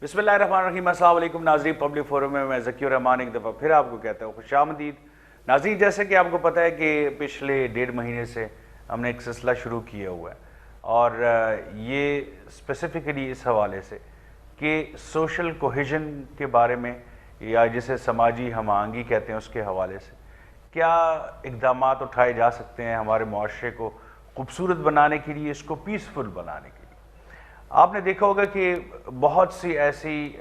بسم اللہ الرحمن الرحیم۔ السلام علیکم ناظرین، پبلک فورم میں ذکی الرحمان ایک دفعہ پھر آپ کو کہتا ہوں خوش آمدید۔ ناظرین، جیسے کہ آپ کو پتہ ہے کہ پچھلے 1.5 مہینے سے ہم نے ایک سلسلہ شروع کیا ہوا ہے، اور یہ اسپیسیفکلی اس حوالے سے کہ سوشل کوہیژن کے بارے میں، یا جسے سماجی ہم آہنگی کہتے ہیں، اس کے حوالے سے کیا اقدامات اٹھائے جا سکتے ہیں ہمارے معاشرے کو خوبصورت بنانے کے لیے، اس کو پیسفل بنانے کے لیے۔ آپ نے دیکھا ہوگا کہ بہت سی ایسی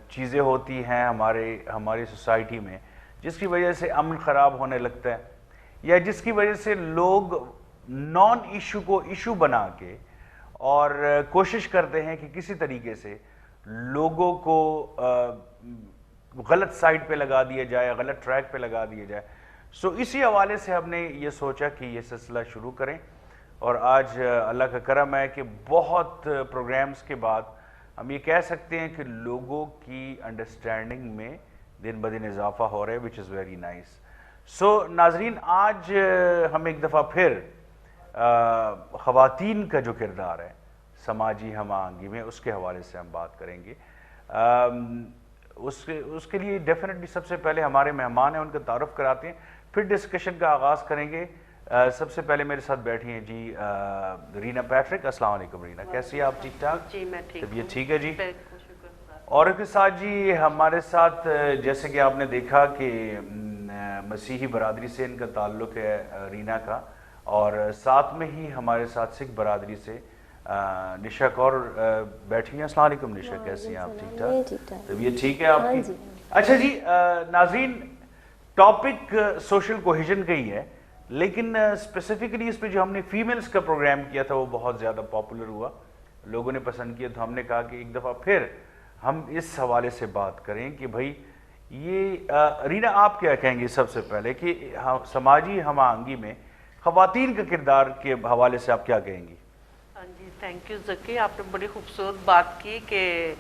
چیزیں ہوتی ہیں ہماری سوسائٹی میں جس کی وجہ سے امن خراب ہونے لگتا ہے، یا جس کی وجہ سے لوگ نان ایشو کو ایشو بنا کے اور کوشش کرتے ہیں کہ کسی طریقے سے لوگوں کو غلط سائٹ پہ لگا دیا جائے، غلط ٹریک پہ لگا دیا جائے۔ سو اسی حوالے سے ہم نے یہ سوچا کہ یہ سلسلہ شروع کریں، اور آج اللہ کا کرم ہے کہ بہت پروگرامز کے بعد ہم یہ کہہ سکتے ہیں کہ لوگوں کی انڈرسٹینڈنگ میں دن بدن اضافہ ہو رہا ہے، which is very nice۔ سو ناظرین، آج ہم ایک دفعہ پھر خواتین کا جو کردار ہے سماجی ہم آہنگی میں، اس کے حوالے سے ہم بات کریں گے۔ اس کے لیے ڈیفینیٹلی سب سے پہلے ہمارے مہمان ہیں، ان کا تعارف کراتے ہیں، پھر ڈسکشن کا آغاز کریں گے۔ سب سے پہلے میرے ساتھ بیٹھی ہیں جی رینا پیٹرک۔ السلام علیکم رینا، کیسی ہیں آپ؟ ٹھیک ٹھاک؟ جی میں ٹھیک ہوں۔ طبیعت ٹھیک ہے جی؟ اور اس کے ساتھ جی ہمارے ساتھ، جیسے کہ آپ نے دیکھا کہ مسیحی برادری سے ان کا تعلق ہے رینا کا، اور ساتھ میں ہی ہمارے ساتھ سکھ برادری سے نشا کور بیٹھی ہیں۔ السلام علیکم نشا، کیسی ہیں آپ؟ ٹھیک ٹھاک؟ طبیعت ٹھیک ہے آپ کی؟ اچھا جی ناظرین، ٹاپک سوشل کوہیژن کا ہی ہے، لیکن اسپیسیفکلی اس پہ جو ہم نے فیمیلز کا پروگرام کیا تھا وہ بہت زیادہ پاپولر ہوا، لوگوں نے پسند کیا، تو ہم نے کہا کہ ایک دفعہ پھر ہم اس حوالے سے بات کریں کہ بھائی یہ رینا آپ کیا کہیں گے سب سے پہلے کہ سماجی ہم آہنگی میں خواتین کا کردار کے حوالے سے آپ کیا کہیں گی؟ ہاں جی، تھینک یو ذکی، آپ نے بڑی خوبصورت بات کی کہ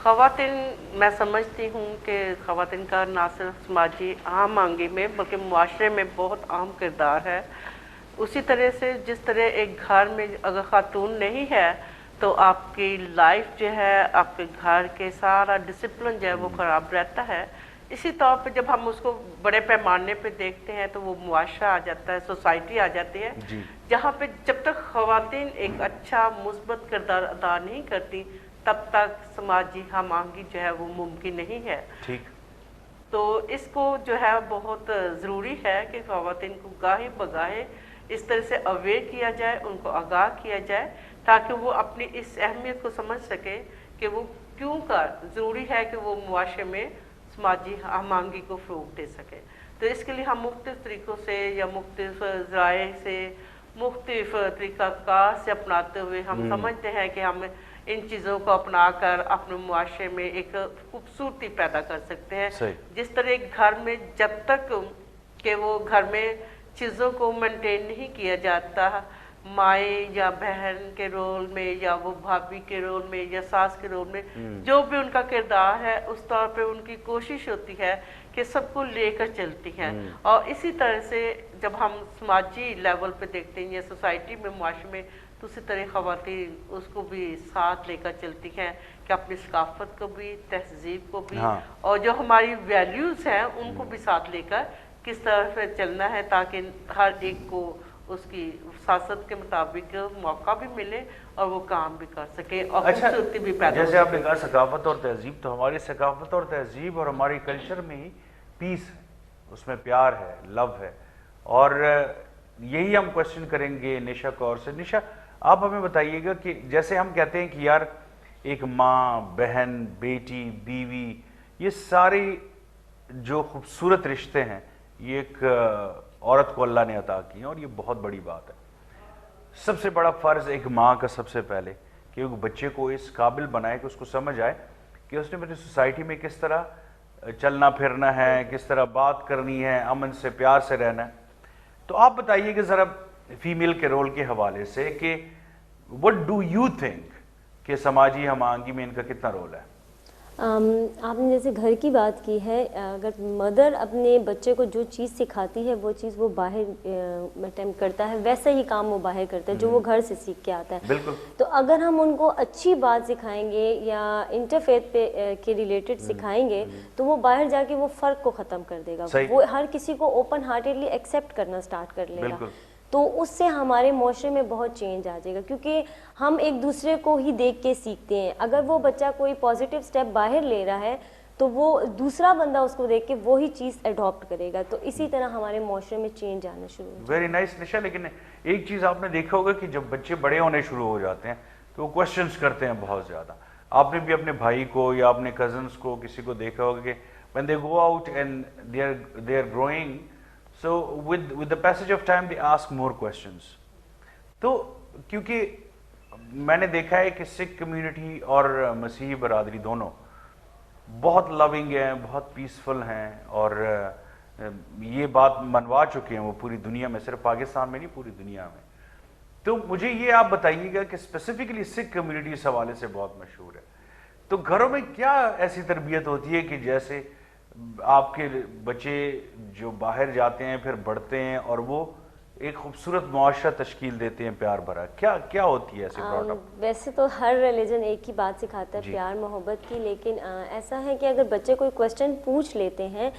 خواتین، میں سمجھتی ہوں کہ خواتین کا نہ صرف سماجی ہم آہنگی میں بلکہ معاشرے میں بہت اہم کردار ہے۔ اسی طرح سے جس طرح ایک گھر میں اگر خاتون نہیں ہے تو آپ کی لائف جو ہے، آپ کے گھر کے سارا ڈسپلن جو ہے وہ خراب رہتا ہے۔ اسی طور پہ جب ہم اس کو بڑے پیمانے پہ دیکھتے ہیں تو وہ معاشرہ آ جاتا ہے، سوسائٹی آ جاتی ہے، جہاں پہ جب تک خواتین ایک اچھا مثبت کردار ادا نہیں کرتی تب تک سماجی ہم آہنگی جو ہے وہ ممکن نہیں ہے۔ ٹھیک۔ تو اس کو جو ہے بہت ضروری ہے کہ خواتین کو گاہے بگاہے اس طرح سے اویئر کیا جائے، ان کو آگاہ کیا جائے، تاکہ وہ اپنی اس اہمیت کو سمجھ سکے کہ وہ کیوں کا ضروری ہے کہ وہ معاشرے میں سماجی ہم آہنگی کو فروغ دے سکے۔ تو اس کے لیے ہم مختلف طریقوں سے یا مختلف ذرائع سے، مختلف طریقہ کار سے اپناتے ہوئے ہم سمجھتے ہیں کہ ہم ان چیزوں کو اپنا کر اپنے معاشرے میں ایک خوبصورتی پیدا کر سکتے ہیں۔ جس طرح ایک گھر میں جب تک کہ وہ گھر میں چیزوں کو مینٹین نہیں کیا جاتا، مائیں یا بہن کے رول میں یا وہ بھابھی کے رول میں یا ساس کے رول میں جو بھی ان کا کردار ہے، اس طور پہ ان کی کوشش ہوتی ہے کہ سب کو لے کر چلتی ہیں۔ اور اسی طرح سے جب ہم سماجی لیول پہ دیکھتے ہیں یا سوسائٹی میں، معاشرے میں، تو اسی طرح خواتین اس کو بھی ساتھ لے کر چلتی ہیں کہ اپنی ثقافت کو بھی، تہذیب کو بھی، اور جو ہماری ویلیوز ہیں ان کو بھی ساتھ لے کر کس طرح سے چلنا ہے تاکہ ہر ایک کو اس کی سیاست کے مطابق موقع بھی ملے اور وہ کام بھی کر سکے اور خوبصورتی بھی پیدا ہو سکے۔ جیسے آپ نے کہا ثقافت اور تہذیب، تو ہماری ثقافت اور تہذیب اور ہماری کلچر میں ہی پیس ہے، اس میں پیار ہے، لو ہے، اور یہی ہم کوشچن کریں گے نشا کور سے۔ نشا، آپ ہمیں بتائیے گا کہ جیسے ہم کہتے ہیں کہ یار ایک ماں، بہن، بیٹی، بیوی، یہ سارے جو خوبصورت رشتے ہیں یہ ایک عورت کو اللہ نے عطا کی ہیں، اور یہ بہت بڑی بات ہے۔ سب سے بڑا فرض ایک ماں کا سب سے پہلے کہ وہ بچے کو اس قابل بنائے کہ اس کو سمجھ آئے کہ اس نے اپنی سوسائٹی میں کس طرح چلنا پھرنا ہے، کس طرح بات کرنی ہے، امن سے پیار سے رہنا ہے۔ تو آپ بتائیے کہ ذرا فیمیل کے رول کے حوالے سے کہ what do you think کہ سماجی ہم آہنگی میں ان کا کتنا رول ہے؟ آپ نے جیسے گھر کی بات کی ہے، اگر مدر اپنے بچے کو جو چیز سکھاتی ہے وہ چیز وہ باہر اٹیمپٹ کرتا ہے، ویسا ہی کام وہ باہر کرتا ہے جو وہ گھر سے سیکھ کے آتا ہے. بالکل. تو اگر ہم ان کو اچھی بات سکھائیں گے یا انٹرفیتھ پہ کے ریلیٹڈ سکھائیں گے تو وہ باہر جا کے وہ فرق کو ختم کر دے گا. وہ ہر کسی کو اوپن ہارٹیڈلی ایکسیپٹ کرنا اسٹارٹ کر لے گا. تو اس سے ہمارے معاشرے میں بہت چینج آ جائے گا، کیونکہ ہم ایک دوسرے کو ہی دیکھ کے سیکھتے ہیں. اگر وہ بچہ کوئی پازیٹیو سٹیپ باہر لے رہا ہے تو وہ دوسرا بندہ اس کو دیکھ کے وہی چیز اڈاپٹ کرے گا. تو اسی طرح ہمارے معاشرے میں چینج آنا شروع ہو جائے گا. ویری نائس نشا. لیکن ایک چیز آپ نے دیکھا ہوگا کہ جب بچے بڑے ہونے شروع ہو جاتے ہیں تو وہ کوشچنس کرتے ہیں بہت زیادہ. آپ نے بھی اپنے بھائی کو یا اپنے کزنس کو کسی کو دیکھا ہوگا کہ when they go out and they are growing, so with the passage of time they ask more questions. تو کیونکہ میں نے دیکھا ہے کہ سکھ کمیونٹی اور مسیحی برادری دونوں بہت لونگ ہیں، بہت پیسفل ہیں، اور یہ بات منوا چکے ہیں وہ پوری دنیا میں، صرف پاکستان میں نہیں پوری دنیا میں. تو مجھے یہ آپ بتائیے گا کہ اسپیسیفکلی سکھ کمیونٹی اس حوالے سے بہت مشہور ہے، تو گھروں میں کیا ایسی تربیت ہوتی ہے کہ جیسے آپ کے بچے جو باہر جاتے ہیں پھر بڑھتے ہیں اور وہ ایک خوبصورت معاشرہ تشکیل دیتے ہیں پیار بھرا، کیا ہوتی ہے ایسے براٹ اپ؟ ویسے تو ہر ریلیجن ایک ہی بات سکھاتا ہے، پیار محبت کی. لیکن ایسا ہے کہ اگر بچے کوئی کویسچن پوچھ لیتے ہیں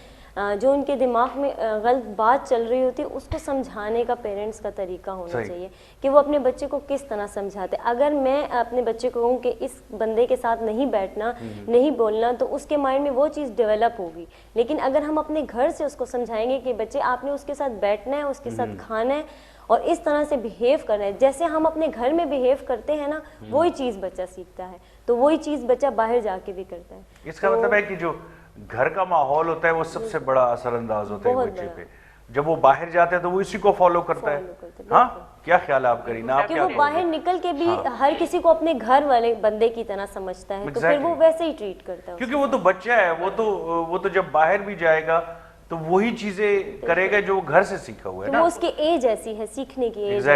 جو ان کے دماغ میں غلط بات چل رہی ہوتی ہے، اس کو سمجھانے کا پیرنٹس کا طریقہ ہونا چاہیے کہ وہ اپنے بچے کو کس طرح سمجھاتے. اگر میں اپنے بچے کو کہوں کہ اس بندے کے ساتھ نہیں بیٹھنا، نہیں بولنا، تو اس کے مائنڈ میں وہ چیز ڈیولپ ہوگی. لیکن اگر ہم اپنے گھر سے اس کو سمجھائیں گے کہ بچے آپ نے اس کے ساتھ بیٹھنا ہے، اس کے ساتھ کھانا ہے اور اس طرح سے بیہیو کرنا ہے، جیسے ہم اپنے گھر میں بیہیو کرتے ہیں نا، وہی چیز بچہ سیکھتا ہے. تو وہی چیز بچہ باہر جا کے بھی کرتا ہے. اس کا مطلب ہے کہ جو گھر کا ماحول ہوتا ہے وہ سب سے بڑا اثر انداز ہوتا ہے بچے پہ. جب وہ باہر جاتے ہیں تو وہ اسی کو فالو کرتا ہے. ہاں، کیا خیال ہے آپ کرینا؟ کہ وہ باہر نکل کے بھی ہر کسی کو اپنے گھر والے بندے کی طرح سمجھتا ہے، تو پھر وہ ویسے ہی ٹریٹ کرتا ہے. کیونکہ وہ تو بچہ ہے، وہ تو جب باہر بھی جائے گا تو وہی چیزیں کرے گا جو وہ گھر سے سیکھا ہوا ہے نا. وہ اس کی ایج ایسی ہے، سیکھنے کی ایج.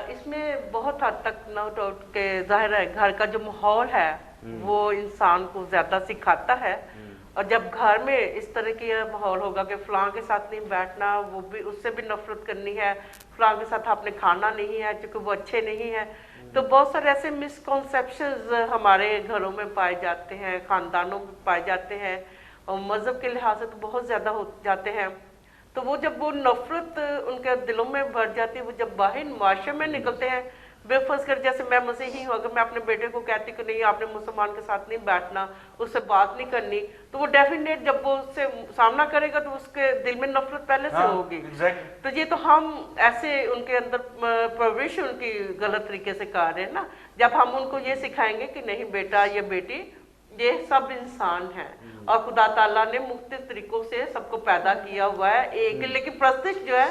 اس میں بہت حد تک نو ڈاؤٹ کہ ظاہر ہے گھر کا جو ماحول ہے وہ انسان کو زیادہ سکھاتا ہے. اور جب گھر میں اس طرح کی ماحول ہوگا کہ فلاں کے ساتھ نہیں بیٹھنا، وہ بھی اس سے بھی نفرت کرنی ہے، فلاں کے ساتھ آپ نے کھانا نہیں ہے کیونکہ وہ اچھے نہیں ہیں، تو بہت سارے ایسے مسکنسیپشنز ہمارے گھروں میں پائے جاتے ہیں، خاندانوں میں پائے جاتے ہیں، اور مذہب کے لحاظ سے تو بہت زیادہ ہو جاتے ہیں. تو وہ جب وہ نفرت ان کے دلوں میں بھر جاتی ہے، وہ جب باہر معاشرے میں نکلتے ہیں، بے فرض کر جیسے میں مسیحی ہوں، اگر میں اپنے بیٹے کو کہتی کہ نہیں آپ نے مسلمان کے ساتھ نہیں بیٹھنا، اس سے بات نہیں کرنی، تو وہ ڈیفینیٹ جب وہ اس سے سامنا کرے گا تو اس کے دل میں نفرت پہلے سے ہوگی. تو یہ تو ہم ایسے ان کے اندر پرورش ان کی غلط طریقے سے کر رہے ہیں نا. جب ہم ان کو یہ سکھائیں گے کہ نہیں بیٹا یا بیٹی یہ سب انسان ہیں اور خدا تعالیٰ نے مختلف طریقوں سے سب کو پیدا کیا ہوا ہے ایک، لیکن پرستش جو ہے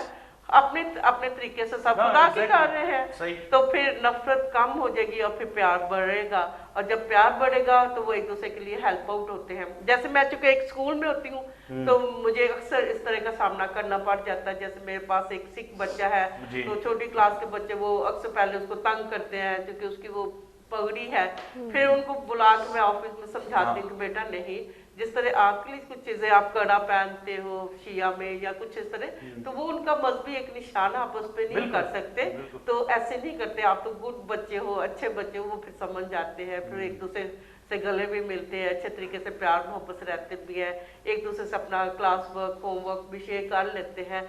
اپنے طریقے سے سب خدا کی کر رہے ہیں، تو پھر نفرت کم ہو جائے گی اور پھر پیار بڑھے گا. اور جب پیار بڑھے گا تو وہ ایک دوسرے کے لیے ہیلپ آؤٹ ہوتے ہیں. جیسے میں چونکہ ایک اسکول میں ہوتی ہوں تو مجھے اکثر اس طرح کا سامنا کرنا پڑ جاتا ہے. جیسے میرے پاس ایک سکھ بچہ ہے تو چھوٹی کلاس کے بچے وہ اکثر پہلے اس کو تنگ کرتے ہیں کیونکہ اس کی وہ پگڑی ہے. پھر ان کو بلا کے میں آفس میں سمجھاتی ہوں کہ بیٹا نہیں، جس طرح آپ کے لیے کچھ چیزیں آپ کڑا پہنتے ہو شیعہ میں یا کچھ اس طرح، تو وہ ان کا مذہبی ایک نشان آپ اس پہ نہیں کر سکتے، تو ایسے نہیں کرتے. آپ تو گڈ بچے ہو، اچھے بچے ہو، وہ پھر سمجھ جاتے ہیں، پھر ایک دوسرے سے گلے بھی ملتے ہیں، اچھے طریقے سے پیار محبت سے رہتے بھی ہیں، ایک دوسرے سے اپنا کلاس ورک ہوم ورک بھی شیئر کر لیتے ہیں.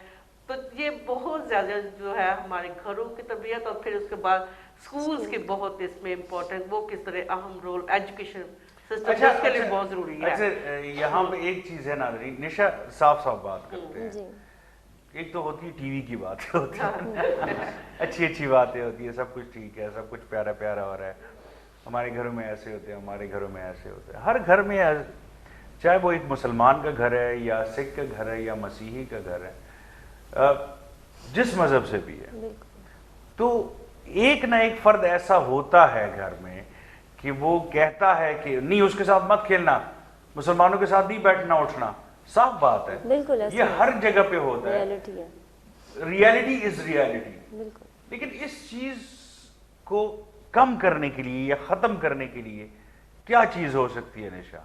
تو یہ بہت زیادہ جو ہے ہمارے گھروں کی تربیت، اور پھر اس کے بعد سکولز کی بہت اس میں امپورٹنٹ، وہ کس طرح اہم رول ایجوکیشن سسٹم اس کے لیے بہت ضروری ہے. اچھا یہاں پہ ایک چیز ہے ناظرین، نشا صاف بات کرتے ہیں. ایک تو ہوتی ہے ٹی وی کی باتیں ہوتی ہیں، اچھی باتیں ہوتی ہیں، سب کچھ ٹھیک ہے، سب کچھ پیارا ہو رہا ہے، ہمارے گھروں میں ایسے ہوتے ہیں، ہمارے گھروں میں ایسے ہوتے ہیں. ہر گھر میں چاہے وہ ایک مسلمان کا گھر ہے یا سکھ کا گھر ہے یا مسیحی کا گھر ہے، جس مذہب سے بھی ہے، تو ایک نہ ایک فرد ایسا ہوتا ہے گھر میں کہ وہ کہتا ہے کہ نہیں اس کے ساتھ مت کھیلنا، مسلمانوں کے ساتھ نہیں بیٹھنا اٹھنا. صاف بات ہے، یہ ہر جگہ پہ ہوتا ہے، ریالٹی از ریالٹی. لیکن اس چیز کو کم کرنے کے لیے یا ختم کرنے کے لیے क्या चीज़ हो सकती है निशा?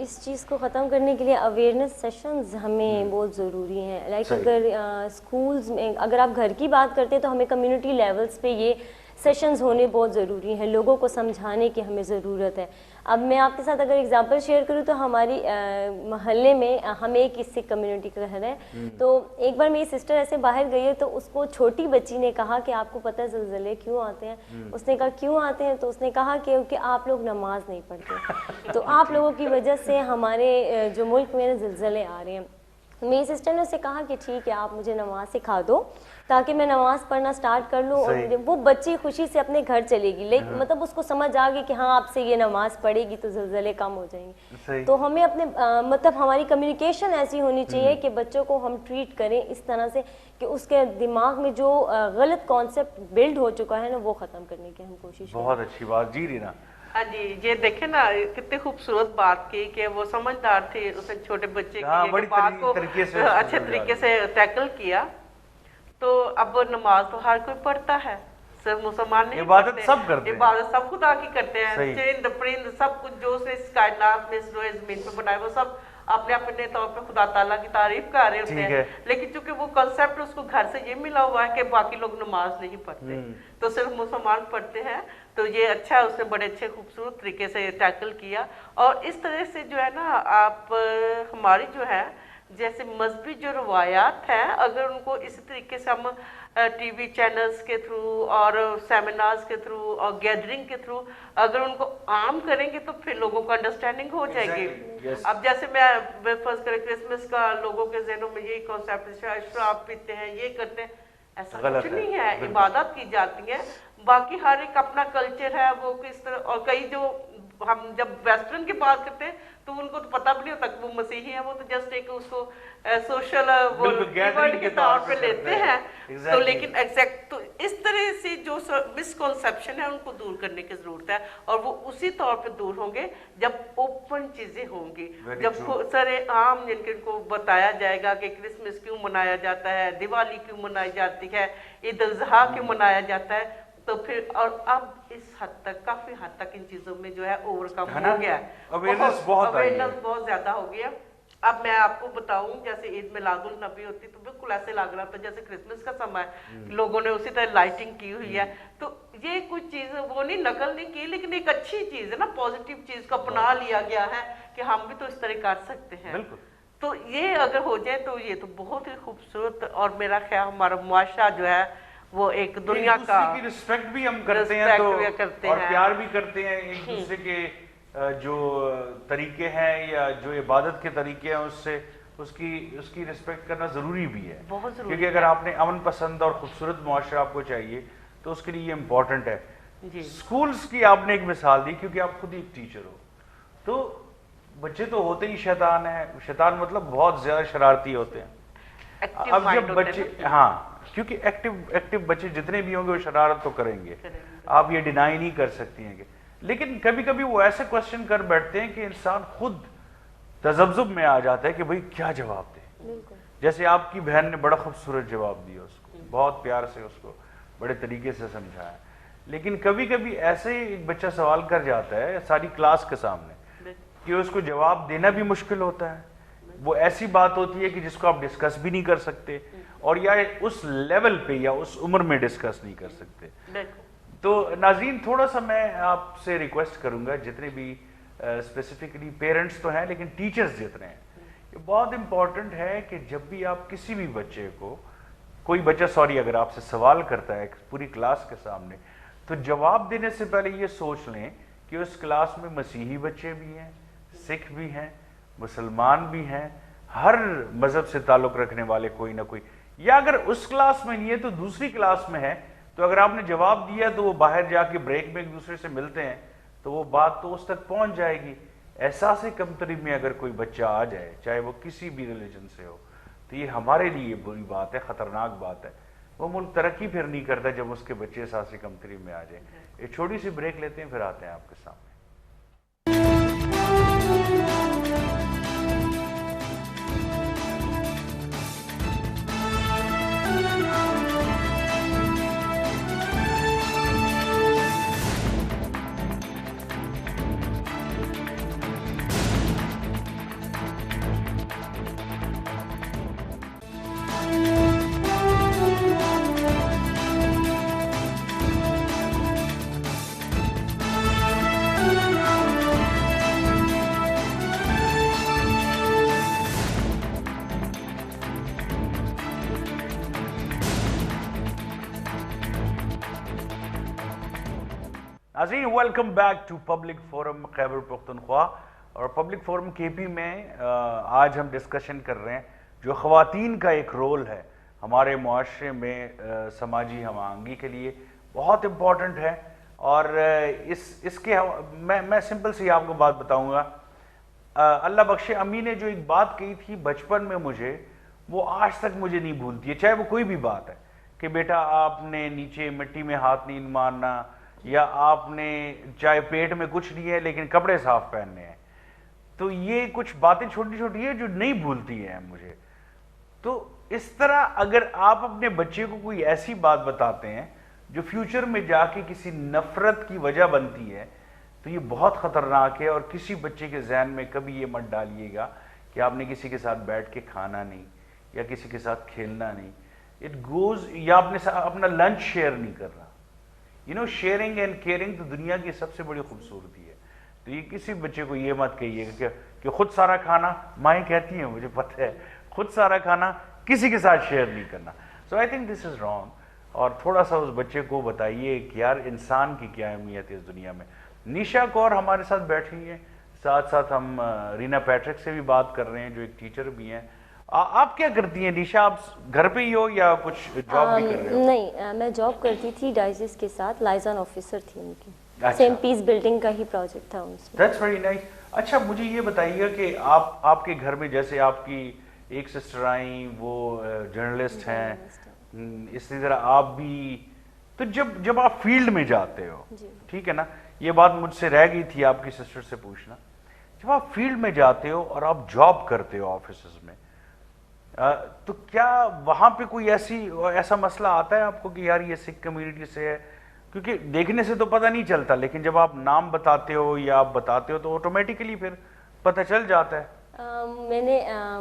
इस चीज़ को ख़त्म करने के लिए अवेयरनेस सेशंस हमें बहुत ज़रूरी हैं। लाइक अगर स्कूल्स में अगर आप घर की बात करते हैं तो हमें कम्युनिटी लेवल्स पे ये सेशंस होने बहुत ज़रूरी हैं, लोगों को समझाने की हमें ज़रूरत है। अब मैं आपके साथ अगर एग्जांपल शेयर करूँ तो हमारी मोहल्ले में हम एक सिख कम्युनिटी का घर है, तो एक बार मेरी सिस्टर ऐसे बाहर गई है तो उसको छोटी बच्ची ने कहा कि आपको पता है ज़लज़ले क्यों आते हैं? उसने कहा क्यों आते हैं? तो उसने कहा कि आप लोग नमाज नहीं पढ़ते, तो आप लोगों की वजह से हमारे जो मुल्क में ज़लज़ले आ रहे हैं। मेरी सिस्टर ने उससे कहा कि ठीक है, आप मुझे नमाज सिखा दो ताकि मैं नमाज पढ़ना स्टार्ट कर लूँ, और वो बच्ची खुशी से अपने घर चलेगी। लेकिन मतलब उसको समझ आ गई कि हाँ आपसे ये नमाज पढ़ेगी तो ज़लज़ले कम हो जाएंगे। तो हमें अपने मतलब हमारी कम्युनिकेशन ऐसी होनी चाहिए कि बच्चों को हम ट्रीट करें इस तरह से कि उसके दिमाग में जो गलत कॉन्सेप्ट बिल्ड हो चुका है ना वो ख़त्म करने की हम कोशिश करें। बहुत अच्छी बात जी रीना। हाँ जी, ये देखे ना कितनी खूबसूरत बात की कि वो समझदार थी, उसने छोटे बच्चे की बात को अच्छे तरीके से टैकल किया। तो अब नमाज तो हर कोई पढ़ता है, सिर्फ मुसलमान नहीं, इबादत सब करते हैं, इबादत सब खुदा की करते हैं। चरिंद परिंद सब कुछ जो उसने इस कायनात में इस रोए जमीन पे बनाए वो सब अपने अपने तौर पे खुदा ताला की तारीफ कर रहे होते हैं। लेकिन चूंकि वो कंसेप्ट उसको घर से ये मिला हुआ है कि बाकी लोग नमाज नहीं पढ़ते, तो सिर्फ मुसलमान पढ़ते हैं। तो ये अच्छा, उसने बड़े अच्छे खूबसूरत तरीके से टैकल किया। और इस तरह से जो है ना, आप हमारी जो है जैसे मजहबी जो रवायात हैं, अगर उनको इसी तरीके से हम टीवी चैनल्स के थ्रू और सेमिनार्स के थ्रू और गैदरिंग के थ्रू अगर उनको आम करेंगे तो फिर लोगों को अंडरस्टैंडिंग हो जाएगी। अब जैसे मैं फर्स्ट करें क्रिसमस का लोगों के ज़हनों में यही कॉन्सेप्ट, शराब पीते हैं, ये करते हैं, ऐसा कुछ नहीं है। इबादत की जाती है, बाकी हर एक अपना कल्चर है वो किस तरह। और कई जो हम जब वेस्टर्न की बात करते हैं तो उनको तो पता भी नहीं होता कि वो मसीही है, वो तो जस्ट एक उसको सोशल इवेंट के तौर पे लेते हैं। तो लेकिन एग्जैक्ट तो इस तरह से जो मिसकॉन्सेप्शन है उनको दूर करने की जरूरत है, और वो उसी तौर पे दूर होंगे जब ओपन चीजें होंगी, जब सारे आम जिनको बताया जाएगा कि क्रिसमस क्यों मनाया जाता है, दिवाली क्यों मनाई जाती है, ईद उल अज़हा क्यों मनाया जाता है। तो फिर और अब इस हद तक, काफी हद तक इन चीजों में जो है ओवरकम हो गया है, अवेयरनेस बहुत ज्यादा हो गया। अब मैं आपको बताऊं, जैसे ईद मिलादुल नबी होती तो बिल्कुल ऐसे लग रहा था जैसे क्रिसमस का समय, लोगों ने उसी तरह लाइटिंग की हुई है। तो ये कुछ चीज वो नहीं, नकल नहीं की, लेकिन एक अच्छी चीज है ना, पॉजिटिव चीज को अपना लिया गया है कि हम भी तो इस तरह कर सकते हैं। तो ये अगर हो जाए तो ये तो बहुत ही खूबसूरत, और मेरा ख्याल हमारा मुआशरा जो है वो एक दुनिया का रिस्पेक्ट भी हम करते हैं तो और प्यार भी करते हैं एक दूसरे के जो तरीके हैं या जो इबादत के तरीके हैं उससे उसकी रिस्पेक्ट करना जरूरी भी है, बहुत जरूरी। क्योंकि अगर आपने अमन पसंद और खूबसूरत मुआशरा आपको चाहिए तो उसके लिए ये इम्पोर्टेंट है। स्कूल्स की आपने एक मिसाल दी, क्योंकि आप खुद एक टीचर हो, तो बच्चे तो होते ही शैतान है, शैतान मतलब बहुत ज्यादा शरारती होते हैं। अब जब बच्चे, हाँ, क्योंकि एक्टिव बच्चे जितने भी होंगे वो शरारत तो करेंगे, आप ये डिनाई नहीं कर सकती हैं। लेकिन कभी कभी वो ऐसे क्वेश्चन कर बैठते हैं कि इंसान खुद तजब्जुब में आ जाता है कि भाई क्या जवाब दे। जैसे आपकी बहन ने बड़ा खूबसूरत जवाब दिया, उसको बहुत प्यार से उसको बड़े तरीके से समझाया। लेकिन कभी कभी ऐसे एक बच्चा सवाल कर जाता है सारी क्लास के सामने कि उसको जवाब देना भी मुश्किल होता है। वो ऐसी बात होती है कि जिसको आप डिस्कस भी नहीं कर सकते, और या उस लेवल पे या उस उम्र में डिस्कस नहीं कर सकते। तो नाज़रीन, थोड़ा सा मैं आपसे रिक्वेस्ट करूंगा, जितने भी स्पेसिफिकली पेरेंट्स तो हैं लेकिन टीचर्स जितने हैं, ये बहुत इंपॉर्टेंट है कि जब भी आप किसी भी बच्चे को, कोई बच्चा अगर आपसे सवाल करता है पूरी क्लास के सामने, तो जवाब देने से पहले ये सोच लें कि उस क्लास में मसीही बच्चे भी हैं, सिख भी हैं, मुसलमान भी हैं, हर मजहब से ताल्लुक़ रखने वाले कोई ना कोई, या अगर उस क्लास में नहीं है तो दूसरी क्लास में है। तो अगर आपने जवाब दिया तो वो बाहर जाके ब्रेक में एक दूसरे से मिलते हैं तो वो बात तो उस तक पहुंच जाएगी। एहसास कमतरी में अगर कोई बच्चा आ जाए, चाहे वो किसी भी रिलीजन से हो, तो ये हमारे लिए बुरी बात है, ख़तरनाक बात है। वो मुल्क तरक्की फिर नहीं करता जब उसके बच्चे एहसास कमतरी में आ जाए। एक छोटी सी ब्रेक लेते हैं, फिर आते हैं आपके सामने। नाज़रीन welcome back to public forum Khyber Pakhtunkhwa. और पब्लिक फोरम केपी में आज हम डिस्कशन कर रहे हैं जो ख़वातीन का एक रोल है हमारे मुआशरे में समाजी हम आहंगी के लिए बहुत इम्पॉर्टेंट है। और इसके मैं सिंपल सी आपको बात बताऊंगा। अल्लाह बख्शे अम्मी ने जो एक बात कही थी बचपन में मुझे, वो आज तक मुझे नहीं भूलती है, चाहे वो कोई भी बात है कि बेटा आपने नीचे मिट्टी में हाथ नहीं मारना, या आपने चाहे पेट में कुछ नहीं है लेकिन कपड़े साफ पहनने हैं। तो ये कुछ बातें छोटी छोटी है जो नहीं भूलती हैं मुझे। तो इस तरह अगर आप अपने बच्चे को कोई ऐसी बात बताते हैं जो फ्यूचर में जाके किसी नफरत की वजह बनती है, तो ये बहुत ख़तरनाक है। और किसी बच्चे के जहन में कभी ये मत डालिएगा कि आपने किसी के साथ बैठ के खाना नहीं या किसी के साथ खेलना नहीं। इट गोज़, या आपने अपना लंच शेयर नहीं कर रहा। You know, sharing and caring तो दुनिया की सबसे बड़ी खूबसूरती है। तो ये किसी बच्चे को ये मत कहिएगा कि खुद सारा खाना, माएँ कहती हैं मुझे पता है, खुद सारा खाना किसी के साथ शेयर नहीं करना। So I think this is wrong. और थोड़ा सा उस बच्चे को बताइए कि यार इंसान की क्या अहमियत है इस दुनिया में। निशा कौर हमारे साथ बैठी हैं, साथ साथ हम रीना पैट्रिक से भी बात कर रहे हैं जो एक टीचर भी हैं। आप क्या करती हैं निशा? आप घर पे ही हो या कुछ जॉब भी कर रहे हो? नहीं, मैं जॉब करती थी डाइसिस के साथ, लाइजन ऑफिसर थी उनकी। अच्छा। सेम पीस बिल्डिंग का ही प्रोजेक्ट था उसमें। That's very nice. अच्छा, मुझे ये बताइएगा कि आपके घर में जैसे आपकी एक सिस्टर आई, वो जर्नलिस्ट हैं, इसी तरह आप भी, तो जब आप फील्ड में जाते हो, ठीक है ना, ये बात मुझसे रह गई थी आपकी सिस्टर से पूछना, जब आप फील्ड में जाते हो और आप जॉब करते हो ऑफिस में, तो क्या वहाँ पे कोई ऐसा मसला आता है आपको कि यार ये सिख कम्युनिटी से है? क्योंकि देखने से तो पता नहीं चलता, लेकिन जब आप नाम बताते हो या आप बताते हो तो ऑटोमेटिकली फिर पता चल जाता है।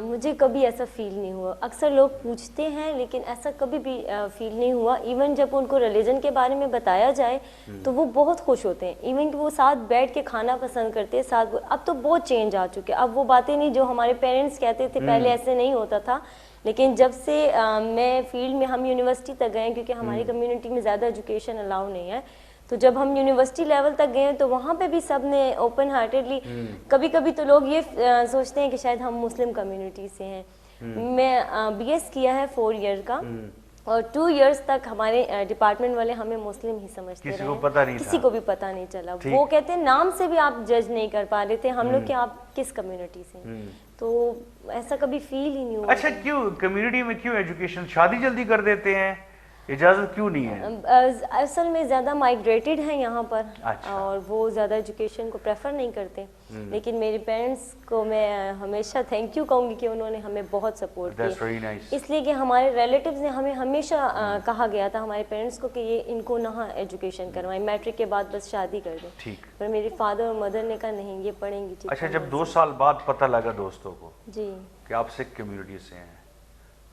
मुझे कभी ऐसा फील नहीं हुआ। अक्सर लोग पूछते हैं लेकिन ऐसा कभी भी फील नहीं हुआ। इवन जब उनको रिलीजन के बारे में बताया जाए तो वो बहुत खुश होते हैं। इवन कि वो साथ बैठ के खाना पसंद करते हैं साथ। अब तो बहुत चेंज आ चुके हैं। अब वो बातें नहीं जो हमारे पेरेंट्स कहते थे, पहले ऐसे नहीं होता था। लेकिन जब से मैं फील्ड में, हम यूनिवर्सिटी तक गए क्योंकि हमारी कम्युनिटी में ज़्यादा एजुकेशन अलाउ नहीं है, तो जब हम यूनिवर्सिटी लेवल तक गए तो वहाँ पे भी सब ने ओपन हार्टेडली, कभी कभी तो लोग ये सोचते हैं कि शायद हम मुस्लिम कम्युनिटी से हैं। मैं बीएस किया है 4 ईयर का, और 2 इयर्स तक हमारे डिपार्टमेंट वाले हमें मुस्लिम ही समझते किसी रहे। को पता नहीं किसी था। को भी पता नहीं चला। वो कहते हैं नाम से भी आप जज नहीं कर पा रहे थे हम लोग कि आप किस कम्युनिटी से हैं। तो ऐसा कभी फील ही नहीं हुआ। अच्छा, क्यों कम्युनिटी में क्यों एजुकेशन शादी जल्दी कर देते हैं, इजाजत क्यों नहीं है? असल में ज़्यादा माइग्रेटेड हैं यहाँ पर। अच्छा। और वो ज़्यादा एजुकेशन को प्रेफर नहीं करते। लेकिन मेरे पेरेंट्स को मैं हमेशा थैंक यू कहूँगी कि उन्होंने हमें बहुत सपोर्ट किया। इसलिए कि हमारे रिलेटिव्स ने हमें हमेशा कहा गया था हमारे पेरेंट्स को कि ये इनको ना एजुकेशन करवाएं, मैट्रिक के बाद बस शादी कर दें। ठीक। पर मेरे फादर और मदर ने कहा नहीं, ये पढ़ेंगी। अच्छा, जब 2 साल बाद पता लगा दोस्तों को जी कि आप सिख कम्युनिटी से हैं,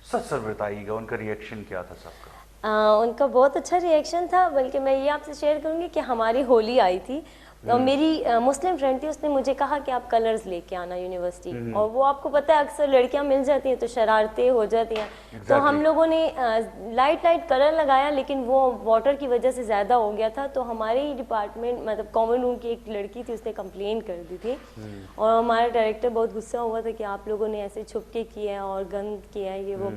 सच बताइएगा उनका रिएक्शन क्या था सबका? उनका बहुत अच्छा रिएक्शन था। बल्कि मैं ये आपसे शेयर करूँगी कि हमारी होली आई थी और मेरी मुस्लिम फ्रेंड थी, उसने मुझे कहा कि आप कलर्स लेके आना यूनिवर्सिटी। और वो आपको पता है अक्सर लड़कियां मिल जाती हैं तो शरारतें हो जाती हैं। तो हम लोगों ने लाइट कलर लगाया, लेकिन वो वाटर की वजह से ज़्यादा हो गया था। तो हमारे डिपार्टमेंट, मतलब कॉमन रूम की एक लड़की थी, उसने कंप्लेन कर दी थी। और हमारा डायरेक्टर बहुत गुस्सा हुआ था कि आप लोगों ने ऐसे छुप के किया है और गंद किया है ये वो।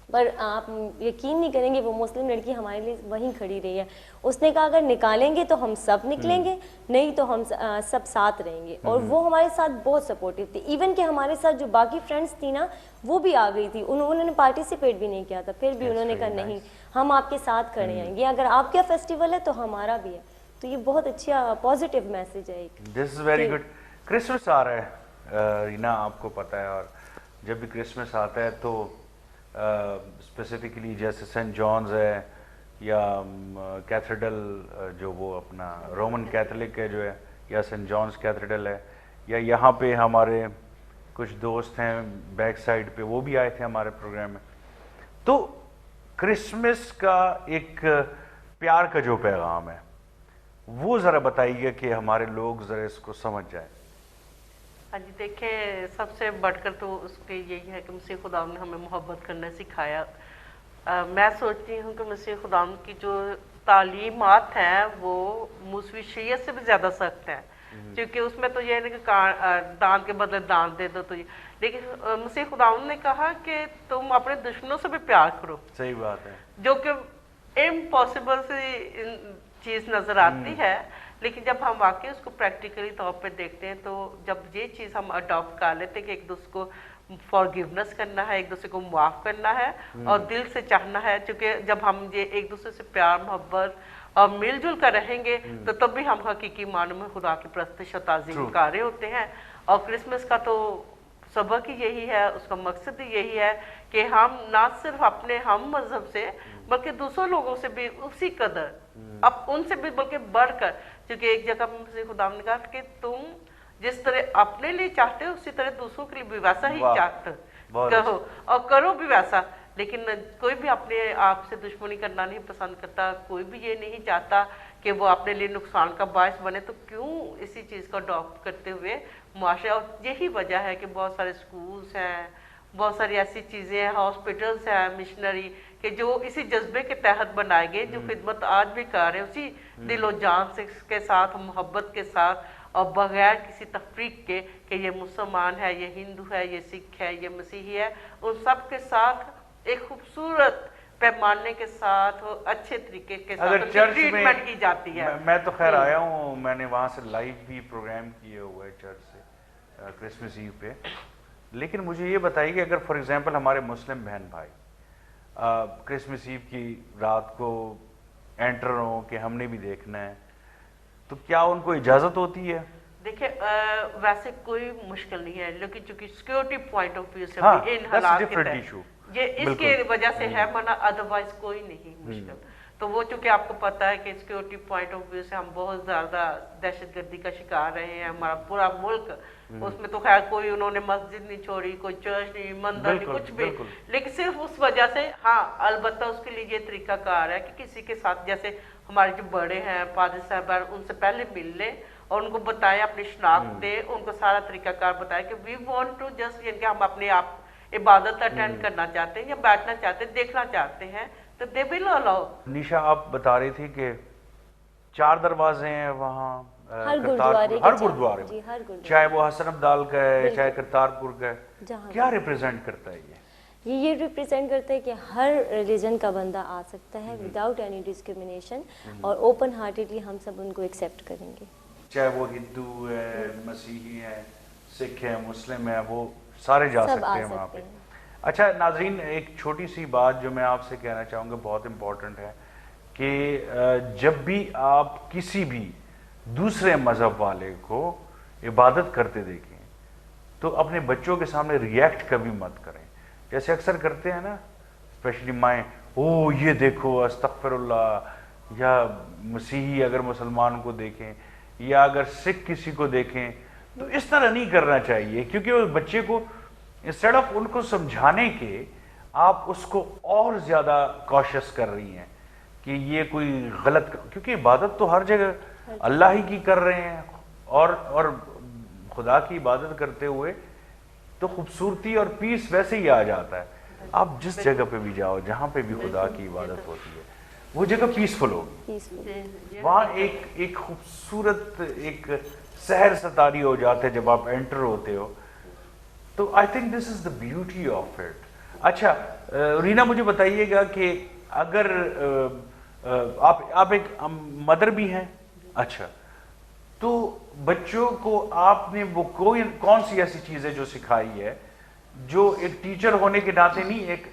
पर आप यकीन नहीं करेंगे, वो मुस्लिम लड़की हमारे लिए वहीं खड़ी रही है। उसने कहा अगर निकालेंगे तो हम सब निकलेंगे, नहीं तो हम सब साथ रहेंगे। और वो हमारे साथ बहुत सपोर्टिव थी। इवन कि हमारे साथ जो बाकी फ्रेंड्स थी ना, वो भी आ गई थी। उन्होंने पार्टिसिपेट भी नहीं किया था, फिर भी उन्होंने कहा नहीं, हम आपके साथ खड़े हैं, ये अगर आपका फेस्टिवल है तो हमारा भी है। तो ये बहुत अच्छा पॉजिटिव मैसेज है एक। This is very good. Christmas आ रहा है रीना, आपको पता है, और जब भी क्रिसमस आता है तो स्पेसिफिकली जैसे सेंट जॉन्स है या कैथेड्रल, जो वो अपना रोमन कैथोलिक है जो है, या सेंट जॉन्स कैथेड्रल है, या यहाँ पे हमारे कुछ दोस्त हैं बैक साइड पे, वो भी आए थे हमारे प्रोग्राम में। तो क्रिसमस का एक प्यार का जो पैगाम है वो ज़रा बताइए कि हमारे लोग ज़रा इसको समझ जाए। हाँ जी, देखिए सबसे बढ़कर तो उसके यही है कि मसीह खुदावंद ने हमें मोहब्बत करना सिखाया। मैं सोचती हूँ कि मसीह खुदावंद की जो तालीमात हैं वो मूसवी शरीयत से भी ज़्यादा सख्त हैं, क्योंकि उसमें तो ये नहीं कि दान के बदले दान दे दो, तो ये, लेकिन मसीह खुदावंद ने कहा कि तुम अपने दुश्मनों से भी प्यार करो, सही बात है, जो कि इम्पॉसिबल सी चीज़ नज़र आती है, लेकिन जब हम वाकई उसको प्रैक्टिकली तौर पे देखते हैं तो जब ये चीज़ हम अडॉप्ट कर लेते हैं कि एक दूसरे को फॉरगिवनेस करना है, एक दूसरे को माफ़ करना है और दिल से चाहना है, क्योंकि जब हम ये एक दूसरे से प्यार मोहब्बत और मिलजुल कर रहेंगे तो तब भी हम हकीकी मानों में खुदा की परस्तिश और ताज़ीम कर रहे होते हैं। और क्रिसमस का तो सबक ही यही है, उसका मकसद ही यही है कि हम ना सिर्फ अपने हम मजहब से बल्कि दूसरों लोगों से भी उसी कदर, अब उनसे भी बल्कि बढ़कर, क्योंकि एक जगह मुझे खुदा ने कहा कि तुम जिस तरह अपने लिए चाहते हो उसी तरह दूसरों के लिए भी वैसा ही चाहते कहो और करो भी वैसा। लेकिन कोई भी अपने आप से दुश्मनी करना नहीं पसंद करता, कोई भी ये नहीं चाहता कि वो अपने लिए नुकसान का बायस बने, तो क्यों इसी चीज़ को अडॉप्ट करते हुए मुआशरा। और यही वजह है कि बहुत सारे स्कूल्स हैं, बहुत सारी ऐसी चीज़ें हैं, हॉस्पिटल्स हैं मिशनरी कि जो इसी जज्बे के तहत बनाए गए, जो खिदमत आज भी कर रहे हैं उसी दिलो जान से के साथ, मोहब्बत के साथ और बगैर किसी तफरीक के कि ये मुसलमान है, ये हिंदू है, ये सिख है, ये मसीही है, उन सब के साथ एक खूबसूरत पैमाने के साथ अच्छे तरीके के साथ ट्रीटमेंट की जाती है। मैं तो खैर आया हूँ, मैंने वहाँ से लाइव भी प्रोग्राम किए हुए चर्च से क्रिसमस ईव पे। लेकिन मुझे ये बताइए कि अगर फॉर एग्जांपल हमारे मुस्लिम बहन भाई क्रिसमस ईव की रात को एंटर हो कि हमने भी देखना है, तो क्या उनको इजाज़त होती है? देखिए वैसे कोई मुश्किल नहीं है, लेकिन चूंकि सिक्योरिटी पॉइंट ऑफ व्यू से हाँ, इन हालात के तहत इशू ये इसके वजह से है, वरना अदरवाइज कोई नहीं मुश्किल। तो वो चूंकि आपको पता है कि सिक्योरिटी पॉइंट ऑफ व्यू से हम बहुत ज़्यादा दहशतगर्दी का शिकार रहे हैं, हमारा पूरा मुल्क, उसमें तो खैर कोई उन्होंने मस्जिद नहीं छोड़ी, कोई चर्च नहीं, मंदिर नहीं, कुछ भी, लेकिन सिर्फ उस वजह से हाँ अलबत्ता उसके लिए ये तरीका कार है कि किसी के साथ, जैसे हमारे जो बड़े हैं पादरी साहब, उनसे पहले मिल लें और उनको बताएं, अपनी शनाख्त दें, उनको सारा तरीकाकार बताएं कि वी वांट टू जस्ट, यानी कि हम अपने आप इबादत अटेंड करना चाहते हैं या बैठना चाहते हैं, देखना चाहते हैं, तो दे विल अलाउ। निशा आप बता रही थी कि 4 दरवाजे हैं वहाँ हर गुरुद्वारे, चाहे वो हसन अब्दाल का है चाहे करतारपुर का है, क्या रिप्रेजेंट करता है ये रिप्रेजेंट करता है कि हर रिलीजन का बंदा आ सकता है विदाउट एनी डिस्क्रिमिनेशन, और ओपन हार्टेडली हम सब उनको एक्सेप्ट करेंगे, चाहे वो हिंदू है, मसीही है, सिख है, मुस्लिम है, वो सारे जा सकते हैं वहाँ पे। अच्छा नाजरीन, एक छोटी सी बात जो मैं आपसे कहना चाहूँगा बहुत इम्पोर्टेंट है कि जब भी आप किसी भी दूसरे मज़हब वाले को इबादत करते देखें तो अपने बच्चों के सामने रिएक्ट कभी मत करें, जैसे अक्सर करते हैं ना, स्पेशली माएँ, ओ ये देखो अस्तगफिरुल्लाह, या मसीही अगर मुसलमान को देखें या अगर सिख किसी को देखें, तो इस तरह नहीं करना चाहिए, क्योंकि उस बच्चे को इंस्टेड ऑफ उनको समझाने के आप उसको और ज़्यादा कॉशियस कर रही हैं कि ये कोई गलत, क्योंकि इबादत तो हर जगह अल्लाह ही की कर रहे हैं, और खुदा की इबादत करते हुए तो खूबसूरती और पीस वैसे ही आ जाता है। आप जिस जगह पे भी जाओ जहाँ पे भी खुदा की इबादत होती है वो जगह पीसफुल होगी, वहाँ एक खूबसूरत एक सहर सतारी हो जाते हैं जब आप एंटर होते हो, तो आई think this is the beauty of it. अच्छा रीना, मुझे बताइएगा कि अगर आप एक मदर भी हैं, अच्छा, तो बच्चों को आपने वो कौन सी ऐसी चीज़ है जो सिखाई है जो एक टीचर होने के नाते नहीं, एक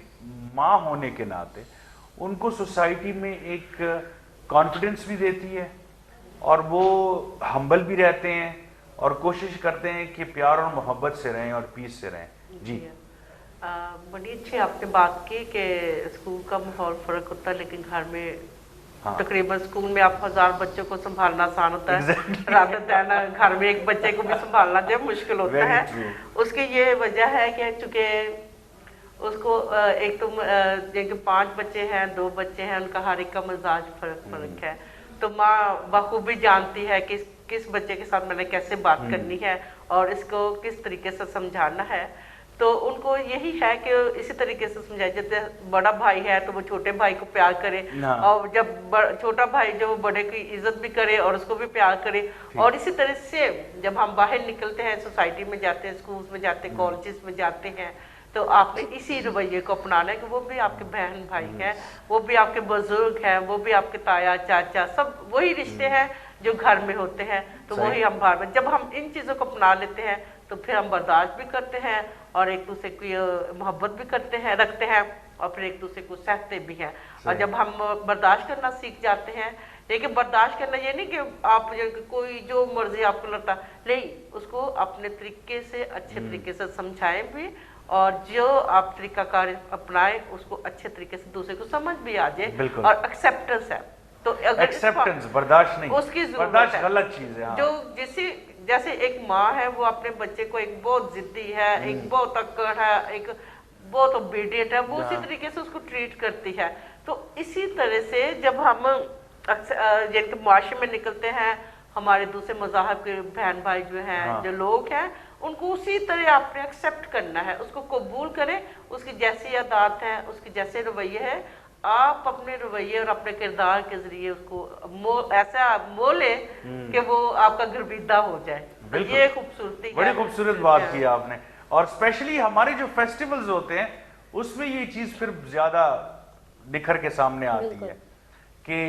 माँ होने के नाते उनको सोसाइटी में एक कॉन्फिडेंस भी देती है और वो हम्बल भी रहते हैं और कोशिश करते हैं कि प्यार और मोहब्बत से रहें और पीस से रहें? जी बड़ी अच्छी आपने बात की कि स्कूल का माहौल फ़र्क होता है, लेकिन घर में तकरीबन स्कूल में आप 1000 बच्चों को संभालना आसान होता है, रात देना घर में एक बच्चे को भी संभालना जो मुश्किल होता है। उसकी ये वजह है कि चूँकि उसको एक तो 5 बच्चे हैं, 2 बच्चे हैं, उनका हर एक का मिजाज फर्क है, तो माँ बखूबी जानती है कि किस बच्चे के साथ मैंने कैसे बात करनी है और इसको किस तरीके से समझाना है। तो उनको यही है कि इसी तरीके से समझाए, जैसे बड़ा भाई है तो वो छोटे भाई को प्यार करे, और जब छोटा भाई जो बड़े की इज्जत भी करे और उसको भी प्यार करे। और इसी तरह से जब हम बाहर निकलते हैं, सोसाइटी में जाते हैं, स्कूल्स में जाते हैं, कॉलेजेस में जाते हैं, तो आपने इसी रवैये को अपनाना है कि वो भी आपके बहन भाई हैं, वो भी आपके बुजुर्ग हैं, वो भी आपके ताया चाचा, सब वही रिश्ते हैं जो घर में होते हैं। तो वही हम बाहर में, जब हम इन चीज़ों को अपना लेते हैं तो फिर हम बर्दाश्त भी करते हैं और एक दूसरे की मोहब्बत भी करते हैं, रखते हैं, और फिर एक दूसरे को सहते भी हैं। और जब हम बर्दाश्त करना सीख जाते हैं, लेकिन बर्दाश्त करना ये नहीं कि आप कोई जो मर्जी आपको लगता नहीं, उसको अपने तरीके से अच्छे तरीके से समझाएं भी, और जो आप तरीकाकार अपनाएं उसको अच्छे तरीके से दूसरे को समझ भी आ जाए, और एक्सेप्टेंस है। तो अगर एक्सेप्टेंस, बर्दाश्त नहीं, उसकी जरूरत बर्दाश्त है। गलत चीज है। जो जैसे एक माँ है, वो अपने बच्चे को, एक बहुत जिद्दी है, एक बहुत अक्कड़ है, एक बहुत ओबीडियंट है, वो उसी तरीके से उसको ट्रीट करती है। तो इसी तरह से जब हम जिनके मुआशरे में निकलते हैं, हमारे दूसरे मज़ाहब के बहन भाई जो हैं, जो लोग हैं, उनको उसी तरह आपने एक्सेप्ट करना है, उसको कबूल करें, उसकी जैसी आदत है, उसकी जैसे रवैये है, आप अपने रवैये और अपने किरदार के जरिए उसको ऐसा मोले कि वो आपका गर्विदा हो जाए। ये खूबसूरती है, बड़ी खूबसूरत बात की आपने। और स्पेशली हमारे जो फेस्टिवल्स होते हैं उसमें ये चीज फिर ज्यादा निखर के सामने आती है कि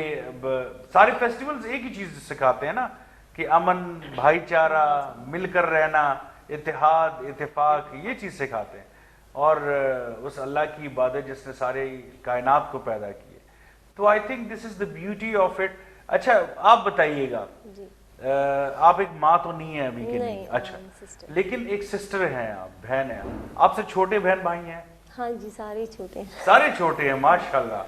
सारे फेस्टिवल्स एक ही चीज सिखाते हैं ना, कि अमन, भाईचारा, मिलकर रहना, इत्तेहाद, इत्तेफाक, ये चीज सिखाते हैं। और उस अल्लाह की इबादत जिसने सारे कायनात को पैदा किए। तो आई think this is the beauty of it. अच्छा, आप बताइएगा, आप एक माँ तो नहीं है अभी के लिए, अच्छा, लेकिन एक सिस्टर हैं आप, बहन है, आपसे छोटे बहन भाई हैं? हाँ जी, सारे छोटे हैं। सारे छोटे हैं, माशाल्लाह।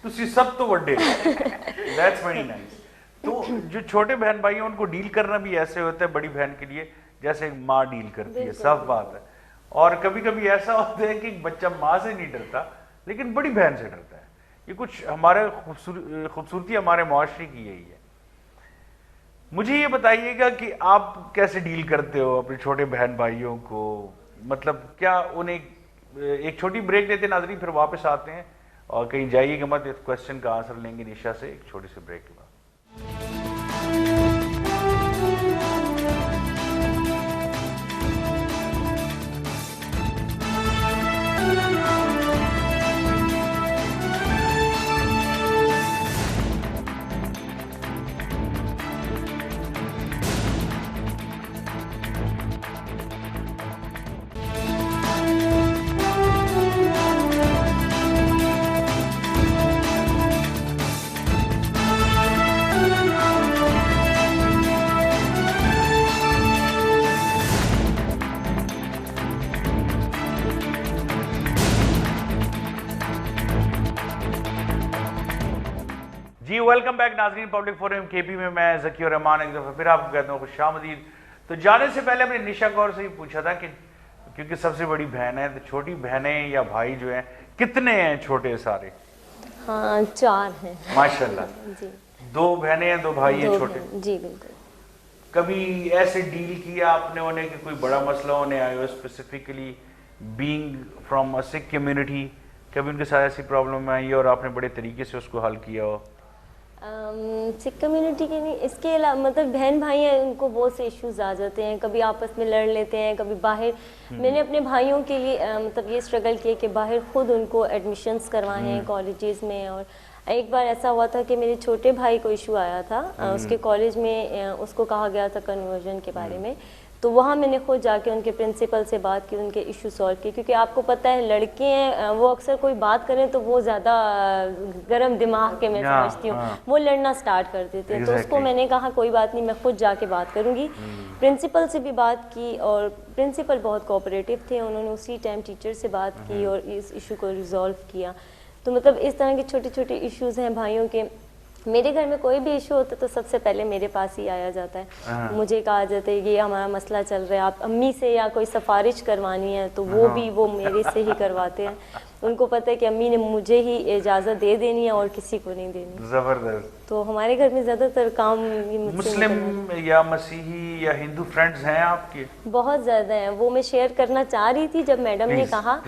तुसी सब तो वड्डे, दैट्स वेरी नाइस। तो जो छोटे बहन भाई हैं उनको डील करना भी ऐसे होता है बड़ी बहन के लिए जैसे माँ डील करती है, सब बात है। और कभी कभी ऐसा होता है कि बच्चा माँ से नहीं डरता लेकिन बड़ी बहन से डरता है। ये कुछ हमारे खूबसूरती हमारे मुआशरे की यही है। मुझे ये बताइएगा कि आप कैसे डील करते हो अपने छोटे बहन भाइयों को, मतलब क्या उन्हें, एक छोटी ब्रेक लेते नाज़रीन, फिर वापस आते हैं, और कहीं जाइएगा मत, इस क्वेश्चन का आंसर लेंगे निशा से एक छोटे से ब्रेक के बाद। जी वेलकम बैक नाज़रीन, पब्लिक फोरम केपी में मैं ज़कीर रहमान एक दफ़ा फिर आपको कहता हूँ खुशामदीद। तो जाने से पहले हमने निशा कौर से ही पूछा था कि क्योंकि सबसे बड़ी बहन है, तो छोटी बहनें या भाई जो हैं कितने हैं छोटे सारे? हाँ, 4 हैं माशाल्लाह जी। 2 बहनें हैं, 2 भाई हैं छोटे? जी बिल्कुल। कभी ऐसे डील किया आपने उन्हें कि कोई बड़ा मसला उन्हें आया हो, specifically being from a Sikh community, कभी उनके साथ ऐसी प्रॉब्लम आई और आपने बड़े तरीके से उसको हल किया हो? सिख कम्युनिटी के नहीं, इसके अलावा मतलब बहन भाई हैं, उनको बहुत से इश्यूज आ जाते हैं, कभी आपस में लड़ लेते हैं, कभी बाहर। मैंने अपने भाइयों के लिए मतलब ये स्ट्रगल किया कि बाहर खुद उनको एडमिशन्स करवाए हैं कॉलेजेस में। और एक बार ऐसा हुआ था कि मेरे छोटे भाई को इशू आया था, उसके कॉलेज में उसको कहा गया था कन्वर्जन के बारे में, तो वहाँ मैंने खुद जाके उनके प्रिंसिपल से बात की, उनके इशू सॉल्व किए। क्योंकि आपको पता है लड़के हैं, वो अक्सर कोई बात करें तो वो ज़्यादा गर्म दिमाग के, मैं समझती हूँ, वो लड़ना स्टार्ट कर देते हैं। तो उसको मैंने कहा कोई बात नहीं, मैं खुद जाके बात करूँगी। प्रिंसिपल से भी बात की और प्रिंसिपल बहुत कोऑपरेटिव थे, उन्होंने उसी टाइम टीचर से बात की और इस इशू को रिजॉल्व किया। तो मतलब इस तरह के छोटे छोटे इश्यूज़ हैं भाइयों के, میرے گھر میں کوئی بھی ایشو ہوتا ہے تو سب سے پہلے میرے پاس ہی آیا جاتا ہے. مجھے کہا جاتا ہے کہ یہ ہمارا مسئلہ چل رہا ہے, آپ امی سے یا کوئی سفارش کروانی ہے تو وہ بھی وہ میرے سے ہی کرواتے ہیں. ان کو پتہ ہے کہ امی نے مجھے ہی اجازت دے دینی ہے اور کسی کو نہیں دینی. زبردست. تو ہمارے گھر میں زیادہ تر کام مسلم یا مسیحی یا ہندو فرینڈز ہیں آپ کے؟ بہت زیادہ ہیں. وہ میں شیئر کرنا چاہ رہی تھی جب میڈم نے کہا.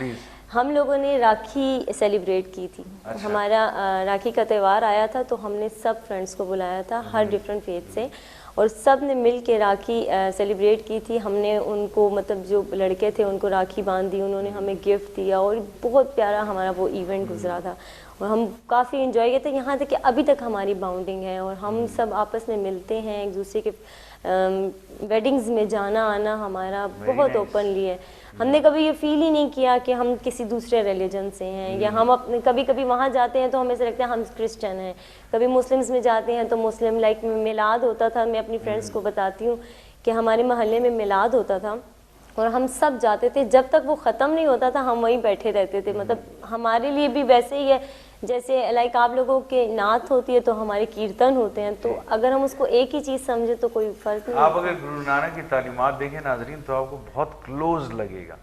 ہم لوگوں نے راکھی سیلیبریٹ کی تھی. ہمارا راکھی کا تہوار آیا تھا تو ہم نے سب فرینڈس کو بلایا تھا ہر ڈفرینٹ فیتھ سے, اور سب نے مل کے راکھی سیلیبریٹ کی تھی. ہم نے ان کو مطلب جو لڑکے تھے ان کو راکھی باندھ دی, انہوں نے ہمیں گفٹ دیا, اور بہت پیارا ہمارا وہ ایونٹ گزرا تھا اور ہم کافی انجوائے کرتے. یہاں تک کہ ابھی تک ہماری باؤنڈنگ ہے اور ہم سب آپس میں ملتے ہیں, ایک دوسرے کے ویڈنگز میں جانا آنا ہمارا بہت اوپنلی ہے. ہم نے کبھی یہ فیل ہی نہیں کیا کہ ہم کسی دوسرے ریلیجن سے ہیں, یا ہم اپنے کبھی کبھی وہاں جاتے ہیں تو ہمیں ایسا لگتا ہے ہم کرسچن ہیں, کبھی مسلمس میں جاتے ہیں تو مسلم. لائک میلاد ہوتا تھا, میں اپنی فرینڈس کو بتاتی ہوں کہ ہمارے محلے میں میلاد ہوتا تھا اور ہم سب جاتے تھے, جب تک وہ ختم نہیں ہوتا تھا ہم وہیں بیٹھے رہتے تھے. مطلب ہمارے لیے بھی ویسے ہی ہے جیسے لائک آپ لوگوں کے نعت ہوتی ہے تو ہمارے کیرتن ہوتے ہیں, تو اگر ہم اس کو ایک ہی چیز سمجھے تو کوئی فرق نہیں. آپ اگر گرو نانک کی تعلیمات دیکھیں ناظرین تو آپ کو بہت کلوز لگے گا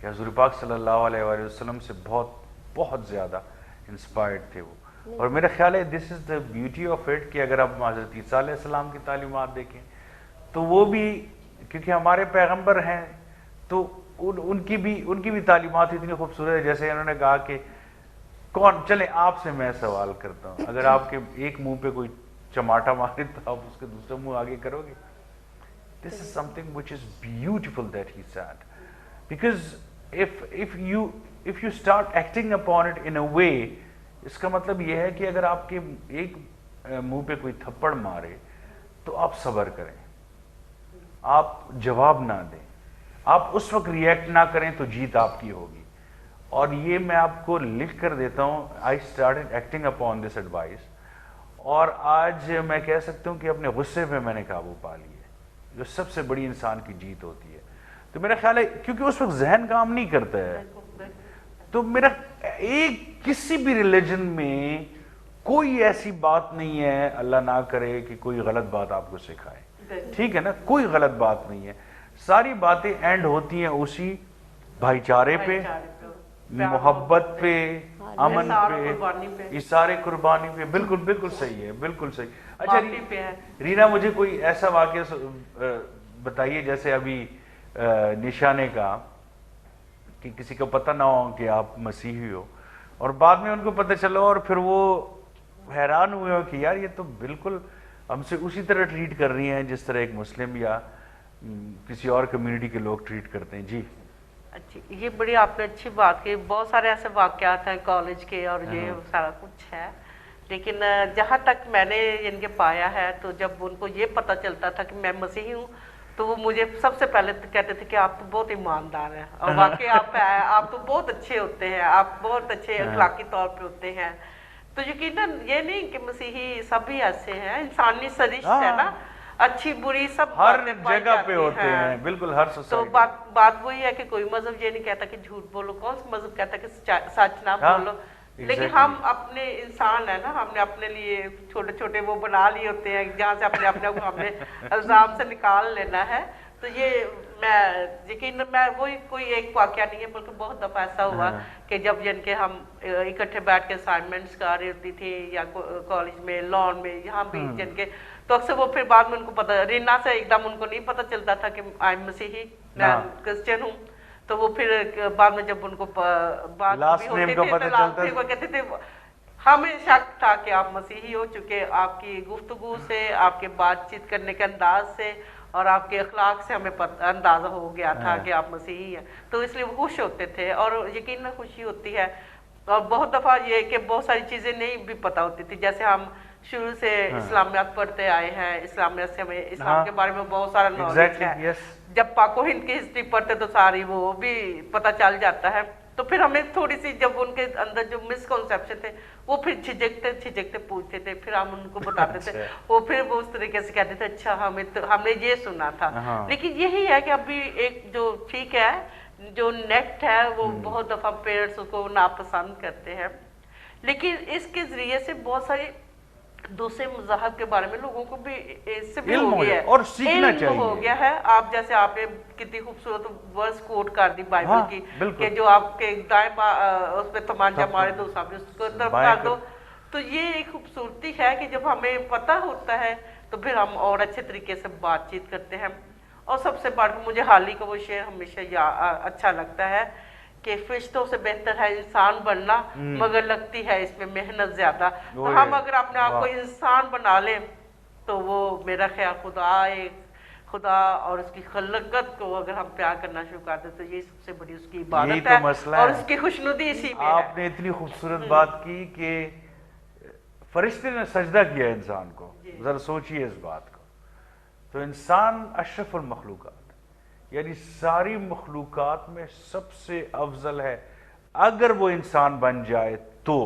کہ حضور پاک صلی اللہ علیہ وآلہ وسلم سے بہت زیادہ انسپائرڈ تھے وہ. اور میرا خیال ہے دس از دا بیوٹی آف اٹ کہ اگر آپ حضرت عیسیٰ علیہ السلام کی تعلیمات دیکھیں تو وہ بھی کیونکہ ہمارے پیغمبر ہیں تو ان کی بھی تعلیمات اتنی خوبصورت ہے. جیسے انہوں نے کہا کہ چلیں آپ سے میں سوال کرتا ہوں, اگر آپ کے ایک منہ پہ کوئی چماٹا مارے تو آپ اس کے دوسرے منہ آگے کرو گے؟ This is something which is beautiful that he said, because if you start acting upon it in a way, اس کا مطلب یہ ہے کہ اگر آپ کے ایک منہ پہ کوئی تھپڑ مارے تو آپ صبر کریں, آپ جواب نہ دیں, آپ اس وقت ریئیکٹ نہ کریں تو جیت آپ کی ہوگی. اور یہ میں آپ کو لکھ کر دیتا ہوں, I started acting upon this advice, اور آج میں کہہ سکتا ہوں کہ اپنے غصے پہ میں نے قابو پا لیا ہے, جو سب سے بڑی انسان کی جیت ہوتی ہے. تو میرا خیال ہے کیونکہ اس وقت ذہن کام نہیں کرتا ہے, تو میرا کسی بھی ریلیجن میں کوئی ایسی بات نہیں ہے, اللہ نہ کرے کہ کوئی غلط بات آپ کو سکھائے, ٹھیک ہے نا, کوئی غلط بات نہیں ہے. ساری باتیں اینڈ ہوتی ہیں اسی بھائی چارے پہ, محبت پہ, امن پہ, اشارے قربانی پہ. بالکل صحیح ہے, بالکل صحیح. اچھا رینا, مجھے کوئی ایسا واقعہ بتائیے جیسے ابھی نشا نے کہا کہ کسی کو پتہ نہ ہو کہ آپ مسیحی ہو, اور بعد میں ان کو پتہ چلا اور پھر وہ حیران ہوئے ہو کہ یار یہ تو بالکل ہم سے اسی طرح ٹریٹ کر رہی ہیں جس طرح ایک مسلم یا کسی اور کمیونٹی کے لوگ ٹریٹ کرتے ہیں. جی اچھی, یہ بڑی آپ نے اچھی بات کی. بہت سارے ایسے واقعات ہیں کالج کے اور یہ سارا کچھ ہے, لیکن جہاں تک میں نے ان کے پایا ہے تو جب ان کو یہ پتہ چلتا تھا کہ میں مسیحی ہوں تو وہ مجھے سب سے پہلے کہتے تھے کہ آپ تو بہت ایماندار ہیں, اور واقعی آپ تو بہت اچھے ہوتے ہیں, آپ بہت اچھے اخلاقی طور پہ ہوتے ہیں. تو یقیناً یہ نہیں کہ مسیحی سبھی ایسے ہیں, انسانی سرشت ہے نا, اچھی بری سب ہر جگہ پہ ہوتے ہیں, بالکل ہر سوسائٹی. تو بات وہی ہے کہ کوئی مذہب یہ نہیں کہتا کہ جھوٹ بولو, کون سا مذہب کہتا ہے کہ سچ نہ بولو, لیکن ہم اپنے انسان ہیں نا, ہم نے اپنے لیے چھوٹے چھوٹے وہ بنا لیے ہوتے ہیں جہاں سے اپنے کو ہمیں الزام سے نکال لینا ہے. تو یہ میں یقین میں وہی کوئی ایک واقعہ نہیں ہے بلکہ بہت دفعہ ایسا ہوا کہ جب جن کے ہم اکٹھے بیٹھ کے اسائنمنٹس کر رہی ہوتی تھی یا کالج میں لان میں یہاں بھی جن کے, تو اکثر وہ پھر بعد میں ان کو پتہ, رینا سے ایک دم ان کو نہیں پتہ چلتا تھا کہ آئی مسیحی, میں کرسچن ہوں. تو وہ پھر بعد میں جب ان کو بات بھی ہوتی تھی تو وہ کہتے تھے ہمیں شک تھا کہ آپ مسیحی ہو, چونکہ آپ کی گفتگو سے, آپ کے بات چیت کرنے کے انداز سے اور آپ کے اخلاق سے ہمیں اندازہ ہو گیا تھا کہ آپ مسیحی ہیں. تو اس لیے وہ خوش ہوتے تھے, اور یقیناً خوشی ہوتی ہے. اور بہت دفعہ یہ کہ بہت ساری چیزیں نہیں بھی پتہ ہوتی تھی, جیسے ہم شروع سے اسلامیات پڑھتے آئے ہیں, اسلامیات سے ہمیں اسلام کے بارے میں بہت سارا نالج ہے. جب پاک و ہند کی ہسٹری پڑھتے تو ساری وہ بھی پتہ چل جاتا ہے. تو پھر ہمیں تھوڑی سی جب ان کے اندر جو مسکنسیپشن تھے وہ پھر جھجکتے پوچھتے تھے, پھر ہم ان کو بتاتے تھے, وہ پھر وہ اس طریقے سے کہتے تھے اچھا ہم نے یہ سنا تھا. لیکن یہی ہے کہ ابھی ایک جو ٹھیک ہے جو نیٹ ہے وہ بہت دفعہ پیرنٹس کو ناپسند کرتے ہیں, لیکن اس کے ذریعے سے بہت ساری दूसरे मज़हब के बारे में लोगों को भी इससे भी इल्म हो हो गया जाए है और सीखना इल्म चाहिए। हो गया है। आप जैसे आपने कितनी खूबसूरत वर्स कोट कर दी बाइबल हाँ, की बिल्कुल। कि जो आपके दाएं उस पे तमांचा मारे तो सामने उसको तरफ बाएं कर दो। तो ये एक खूबसूरती है कि जब हमें पता होता है तो फिर हम और अच्छे तरीके से बातचीत करते हैं। और सबसे बढ़कर मुझे हाल ही का वो शेर हमेशा अच्छा लगता है कि फरिश्तों से बेहतर है इंसान बनना, मगर लगती है इसमें मेहनत ज्यादा। तो ओए, हम अगर अपने आप को वाह। इंसान बना लें तो वो मेरा ख्याल खुदा और उसकी खलकत को अगर हम प्यार करना शुरू कर दें तो ये सबसे बड़ी उसकी यही इबादत तो है मसला और है। उसकी खुशनुदी इसी में है। आपने इतनी खूबसूरत बात की कि फरिश्ते ने सजदा किया इंसान को, जरा सोचिए इस बात को। तो इंसान अशरफुल मखलूकात, यानी सारी मखलूकात में सबसे अफजल है अगर वो इंसान बन जाए तो।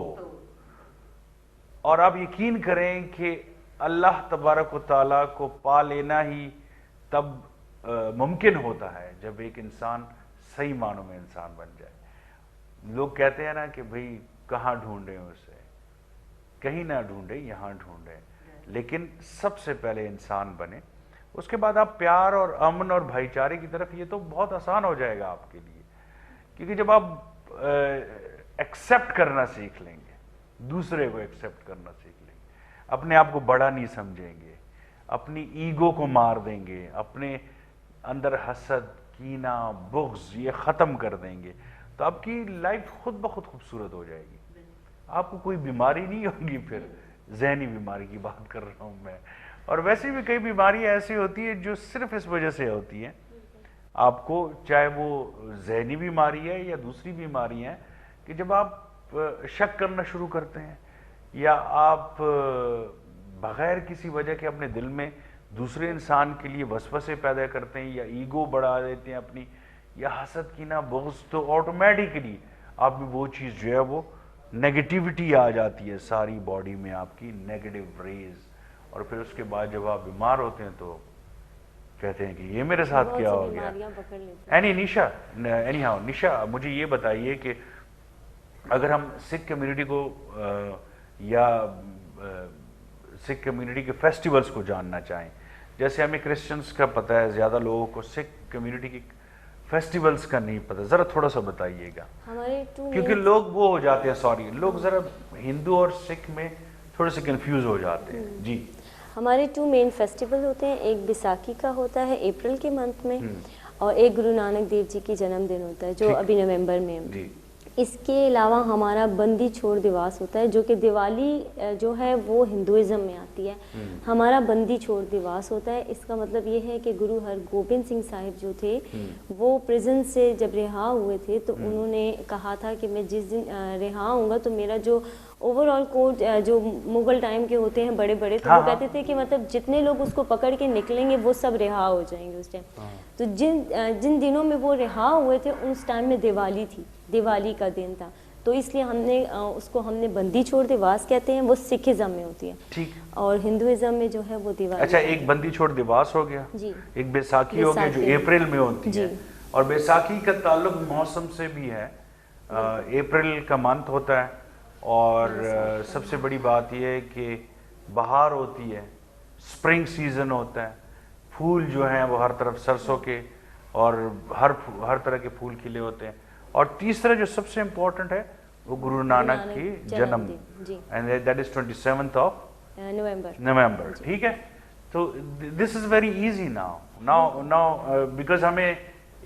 और आप यकीन करें कि अल्लाह तबारक व तआला को पा लेना ही तब मुमकिन होता है जब एक इंसान सही मानों में इंसान बन जाए। लोग कहते हैं ना कि भाई कहाँ ढूंढें उसे, कहीं ना ढूंढे यहाँ ढूंढे, लेकिन सबसे पहले इंसान बने, उसके बाद आप प्यार और अमन और भाईचारे की तरफ, ये तो बहुत आसान हो जाएगा आपके लिए। क्योंकि जब आप एक्सेप्ट करना सीख लेंगे, दूसरे को एक्सेप्ट करना सीख लेंगे, अपने आप को बड़ा नहीं समझेंगे, अपनी ईगो को मार देंगे, अपने अंदर हसद, कीना, बुग़्ज़ ये ख़त्म कर देंगे, तो आपकी लाइफ खुद ब खुद खूबसूरत हो जाएगी। आपको कोई बीमारी नहीं होगी। फिर ज़हनी बीमारी की बात कर रहा हूँ मैं। और वैसे भी कई बीमारियाँ ऐसी होती है जो सिर्फ इस वजह से होती हैं आपको, चाहे वो ज़हनी बीमारी है या दूसरी बीमारी है, कि जब आप शक करना शुरू करते हैं या आप बग़ैर किसी वजह के अपने दिल में दूसरे इंसान के लिए वसवसे पैदा करते हैं या ईगो बढ़ा देते हैं अपनी, या हसद कीना बुग़्ज़, तो ऑटोमेटिकली आप में वो चीज़ जो है वो नेगेटिविटी आ जाती है सारी बॉडी में, आपकी नेगेटिव रेज। और फिर उसके बाद जब आप बीमार होते हैं तो कहते हैं कि ये मेरे साथ क्या हो गया। एनी हाउ निशा, मुझे ये बताइए कि अगर हम सिख कम्युनिटी को या सिख कम्युनिटी के फेस्टिवल्स को जानना चाहें, जैसे हमें क्रिश्चियंस का पता है, ज़्यादा लोगों को सिख कम्युनिटी की फेस्टिवल्स का नहीं पता, ज़रा थोड़ा सा बताइएगा। क्योंकि लोग वो हो जाते हैं, लोग ज़रा हिंदू और सिख में थोड़े से कंफ्यूज हो जाते हैं। जी, हमारे 2 मेन फेस्टिवल होते हैं, एक बैसाखी का होता है अप्रैल के मंथ में, और एक गुरु नानक देव जी की जन्मदिन होता है जो अभी नवंबर में है। इसके अलावा हमारा बंदी छोड़ दिवस होता है, जो कि दिवाली जो है वो हिंदुइज्म में आती है। हमारा बंदी छोड़ दिवस होता है, इसका मतलब ये है कि गुरु हरगोबिंद सिंह साहिब जो थे वो प्रिजन से जब रिहा हुए थे तो उन्होंने कहा था कि मैं जिस दिन रिहा होऊंगा तो मेरा जो ओवरऑल कोड जो मुगल टाइम के होते हैं बड़े बड़े, तो वो कहते थे कि मतलब जितने लोग उसको पकड़ के निकलेंगे वो सब रिहा हो जाएंगे उस टाइम। तो जिन दिनों में वो रिहा हुए थे उस टाइम में दिवाली थी, दिवाली का दिन था, तो इसलिए हमने बंदी छोड़ दिवस कहते हैं, वो सिखिज्म में होती है। ठीक। और हिंदुइज्म में जो है वो दिवाली। अच्छा, एक बंदी छोड़ दिवस हो गया जी, एक बैसाखी हो गया जो अप्रैल में होती है, और बैसाखी का ताल्लुक मौसम से भी है। अप्रैल का मंथ होता है और सबसे बड़ी बात यह है कि बहार होती है, स्प्रिंग सीजन होता है, फूल जो हैं वो हर तरफ सरसों के और हर तरह के फूल खिले होते हैं। और तीसरा जो सबसे इम्पोर्टेंट है वो गुरु नानक की जन्म, and that is 27th of November. ठीक है, तो this is very easy now because हमें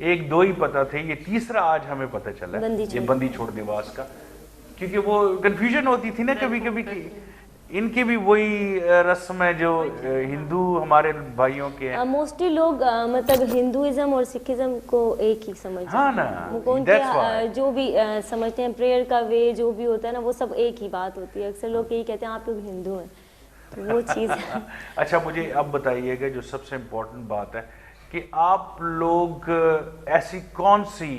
1-2 ही पता थे, ये तीसरा आज हमें पता चला ये बंदी छोड़ दिवस का, क्योंकि वो कंफ्यूजन होती थी ना कभी कभी कि इनकी भी वही रस्म है जो हिंदू हमारे भाइयों के हैं। मोस्टली लोग मतलब हिंदुइज्म और सिखिज्म को एक ही समझते हैं। हाँ ना, उनके जो भी समझते हैं प्रेयर का वे जो भी होता है ना, वो सब एक ही बात होती है। अक्सर लोग यही कहते हैं आप लोग हिंदू हैं, तो वो चीज़ अच्छा, मुझे अब बताइएगा जो सबसे इम्पोर्टेंट बात है कि आप लोग ऐसी कौन सी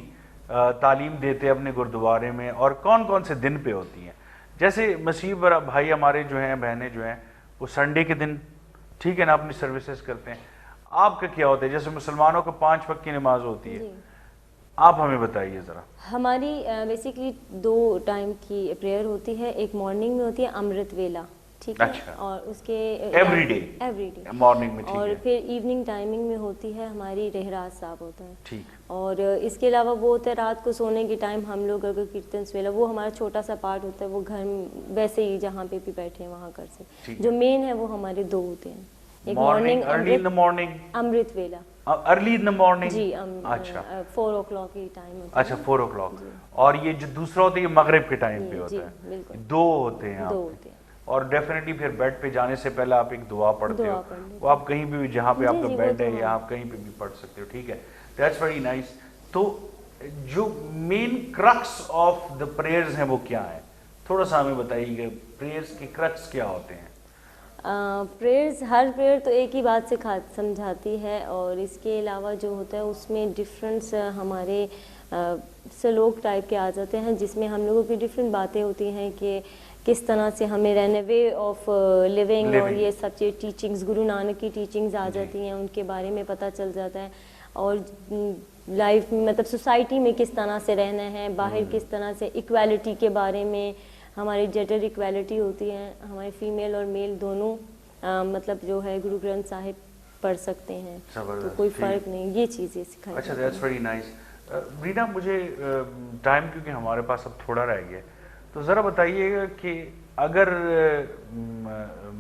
तालीम देते हैं अपने गुरुद्वारे में और कौन कौन से दिन पे होती हैं? जैसे मसीह भाई हमारे जो हैं, बहनें जो हैं, वो संडे के दिन, ठीक है ना, अपनी सर्विसेज करते हैं। आपका क्या होता है? जैसे मुसलमानों को 5 वक्त की नमाज होती है, आप हमें बताइए ज़रा। हमारी बेसिकली 2 टाइम की प्रेयर होती है, एक मॉर्निंग में होती है अमृत वेला, ٹھیک ہے, اچھا. اور اس کے ایوری ڈے مارننگ میں, اور پھر ایوننگ ٹائمنگ میں ہوتی ہے ہماری رہراز صاحب ہوتا ہے. ٹھیک. اور اس کے علاوہ وہ ہوتا ہے رات کو سونے کے ٹائم ہم لوگ اگر کیرتن سویلا, وہ ہمارا چھوٹا سا پارٹ ہوتا ہے, وہ گھر ویسے ہی جہاں پہ بھی بیٹھے ہیں وہاں کر سکتے. جو مین ہے وہ ہمارے 2 ہوتے ہیں, ایک مارننگ امرت ویلا, ارلی ان دا مارننگ, جی, اچھا 4 o'clock کی ٹائم ہوتا ہے. اچھا 4 o'clock, اور یہ جو دوسرا ہوتا ہے یہ مغرب کے ٹائم پہ ہوتا ہے. بالکل 2 ہوتے ہیں 2 ہوتے ہیں. اور ڈیفینیٹلی پھر بیڈ پہ جانے سے پہلے آپ ایک دعا پڑھتے ہو, وہ آپ کہیں بھی جہاں پہ آپ کا بیڈ ہے یا آپ کہیں پہ بھی پڑھ سکتے ہو, ٹھیک ہے. That's very nice. تو جو مین کرکس آف دا پریئرز ہیں وہ کیا ہیں, تھوڑا سا ہمیں بتائیے کہ پریئرز کے کرکس کیا ہوتے ہیں. پریئرز, ہر پریئر تو ایک ہی بات سے سمجھاتی ہے, اور اس کے علاوہ جو ہوتا ہے اس میں ڈفرینس ہمارے سلوک ٹائپ کے آ جاتے ہیں, جس میں ہم لوگوں کی ڈفرینٹ باتیں ہوتی ہیں کہ کس طرح سے ہمیں رہنے, وے آف لیونگ, اور یہ سب چیز ٹیچنگز, گرو نانک کی ٹیچنگز آ جاتی ہیں, ان کے بارے میں پتہ چل جاتا ہے. اور لائف میں مطلب سوسائٹی میں کس طرح سے رہنا ہے, باہر کس طرح سے, ایکویلٹی کے بارے میں, ہماری جینڈر ایکویلٹی ہوتی ہے, ہمارے فیمیل اور میل دونوں مطلب جو ہے گرو گرنتھ صاحب پڑھ سکتے ہیں, تو کوئی فرق نہیں, یہ چیزیں سکھائی. اچھا, دیٹس ویری نائس. رینا, مجھے ٹائم کیونکہ ہمارے پاس اب تھوڑا رہ گیا, تو ذرا بتائیے گا کہ اگر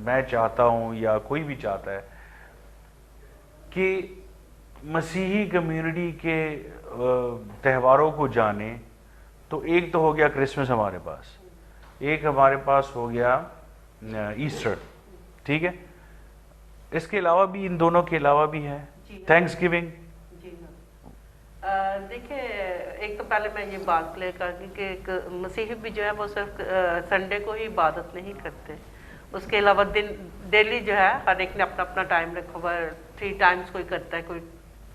میں چاہتا ہوں یا کوئی بھی چاہتا ہے کہ مسیحی کمیونٹی کے تہواروں کو جانے, تو ایک تو ہو گیا کرسمس ہمارے پاس, ایک ہمارے پاس ہو گیا ایسٹر, ٹھیک ہے. اس کے علاوہ بھی, ان دونوں کے علاوہ بھی ہے تھینکس گیونگ. دیکھیں, ایک تو پہلے میں یہ بات کلیئر کر دوں کہ ایک مسیحی بھی جو ہے وہ صرف سنڈے کو ہی عبادت نہیں کرتے, اس کے علاوہ ڈیلی جو ہے ہر ایک نے اپنا اپنا ٹائم رکھا ہوا ہے. 3 times کوئی کرتا ہے, کوئی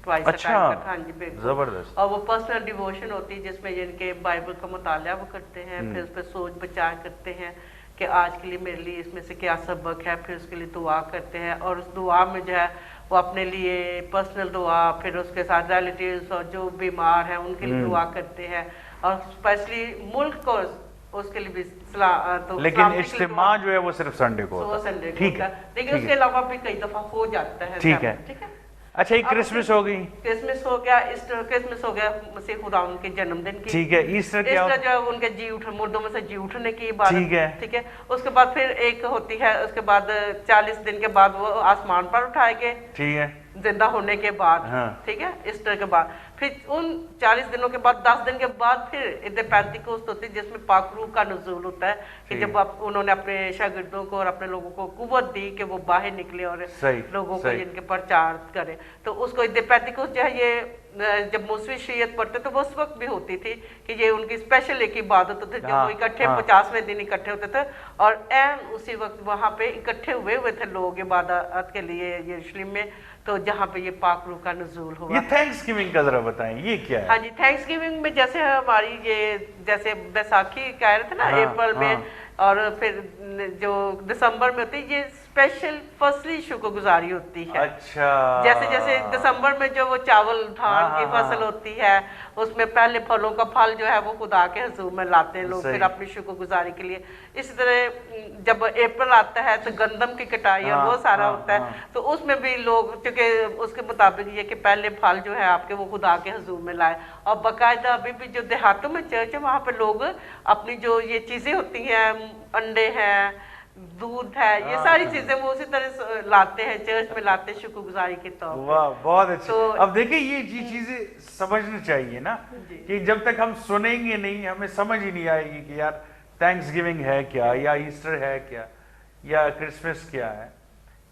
ٹوائس ٹائم کرتا ہے. ہاں جی, بالکل زبردست. اور وہ پرسنل ڈیووشن ہوتی ہے جس میں جن کے بائبل کا مطالعہ وہ کرتے ہیں, پھر اس پہ سوچ بچار کرتے ہیں کہ آج کے لیے میرے لیے اس میں سے کیا سبق ہے, پھر اس کے لیے دعا کرتے ہیں, اور اس دعا میں جو ہے وہ اپنے لیے پرسنل دعا, پھر اس کے ساتھ ریلیٹیوز اور جو بیمار ہیں ان کے لیے دعا کرتے ہیں, اور اسپیشلی ملک کو اس کے لیے بھی لیکن اجتماع جو ہے وہ صرف سنڈے کو ہوتا ہے, ٹھیک ہے. لیکن اس کے علاوہ بھی کئی دفعہ ہو جاتا ہے, ٹھیک ہے. اچھا, ایک کرسمس ہو گئی, کرسمس ہو گیا, ایسٹر, کرسمس ہو گیا مسیح خدا ان کے جنم دن کی, ٹھیک ہے. ایسٹر کیا جو ہے ان کے جی اٹھنے, مردوں میں سے جی اٹھنے کی عبادت, ٹھیک ہے. اس کے بعد پھر ایک ہوتی ہے, اس کے بعد 40 دن کے بعد وہ آسمان پر اٹھائے گئے, ٹھیک ہے, زندہ ہونے کے بعد, ٹھیک ہے, ایسٹر کے بعد. پھر ان 40 دنوں کے بعد 10 دن کے بعد پھر عید پینتیکوست ہوتی ہے, جس میں پاک روح کا نزول ہوتا ہے, کہ جب انہوں نے اپنے شاگردوں کو اور اپنے لوگوں کو قوت دی کہ وہ باہر نکلے اور لوگوں کو جن کے پرچار کرے. تو اس کو عید پینتیکوست جو ہے یہ جب موسوی شریعت پڑھتے تو وہ اس وقت بھی ہوتی تھی کہ یہ ان کی اسپیشل ایک عبادت ہوتی تھی, جب وہ اکٹھے 50ویں دن اکٹھے ہوتے تھے, اور اسی وقت وہاں پہ اکٹھے ہوئے تھے لوگ عبادت کے لیے یروشلم میں, تو جہاں پہ یہ پاک روح کا نزول ہوا. یہ تھینکس گیونگ کا ذرا بتائیں, یہ کیا ہے؟ ہاں جی, تھینکس گیونگ میں جیسے ہماری یہ جیسے بیساکھی کہہ رہے تھے نا, اپریل میں, اور پھر جو دسمبر میں ہوتی ہے, یہ اسپیشل فصلی شکر گزاری ہوتی ہے. اچھا, جیسے جیسے دسمبر میں جو وہ چاول دھان کی فصل ہوتی ہے, اس میں پہلے پھلوں کا پھل جو ہے وہ خدا کے حضور میں لاتے ہیں لوگ پھر اپنی شکر گزاری کے لیے. اسی طرح جب اپریل آتا ہے تو گندم کی کٹائی اور وہ سارا ہوتا ہے, تو اس میں بھی لوگ چونکہ اس کے مطابق یہ کہ پہلے پھل جو ہے آپ کے وہ خدا کے حضور میں لائے. اور باقاعدہ ابھی بھی جو دیہاتوں میں چرچ ہے وہاں پہ لوگ اپنی جو یہ چیزیں ہوتی ہیں, انڈے ہیں, دودھ ہے, یہ ساری چیزیں وہ اسی طرح لاتے ہیں, چرچ میں لاتے ہیں شکر گزاری کے طور پر. واہ, بہت اچھا. اب دیکھیں یہ چیزیں سمجھنا چاہیے نا, کہ جب تک ہم سنیں گے نہیں ہمیں سمجھ ہی نہیں آئے گی کہ یار تھینکس گیونگ ہے کیا, یا ایسٹر ہے کیا, یا کرسمس کیا ہے,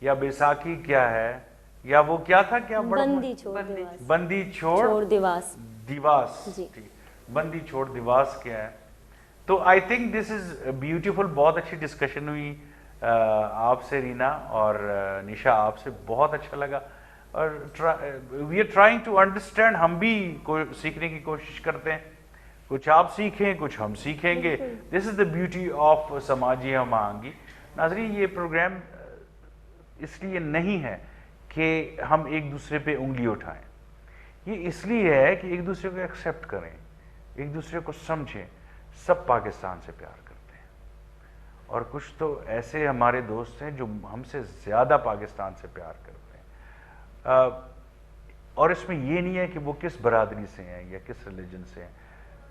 یا بیساکھی کیا ہے, یا وہ کیا تھا, کیا بندی چھوڑ دیواس, بندی چھوڑ دیواس کیا ہے. تو I think this is beautiful, بہت اچھی ڈسکشن ہوئی آپ سے رینا, اور نشا آپ سے بہت اچھا لگا, اور we are trying to understand, ہم بھی سیکھنے کی کوشش کرتے ہیں, کچھ آپ سیکھیں کچھ ہم سیکھیں گے. دس از دا بیوٹی آف سماجی ہم آہنگی. ناظرین, یہ پروگرام اس لیے نہیں ہے کہ ہم ایک دوسرے پہ انگلی اٹھائیں, یہ اس لیے ہے کہ ایک دوسرے کو ایکسیپٹ کریں, ایک دوسرے کو سمجھیں. سب پاکستان سے پیار کرتے ہیں, اور کچھ تو ایسے ہمارے دوست ہیں جو ہم سے زیادہ پاکستان سے پیار کرتے ہیں. اور اس میں یہ نہیں ہے کہ وہ کس برادری سے ہیں یا کس ریلیجن سے ہیں,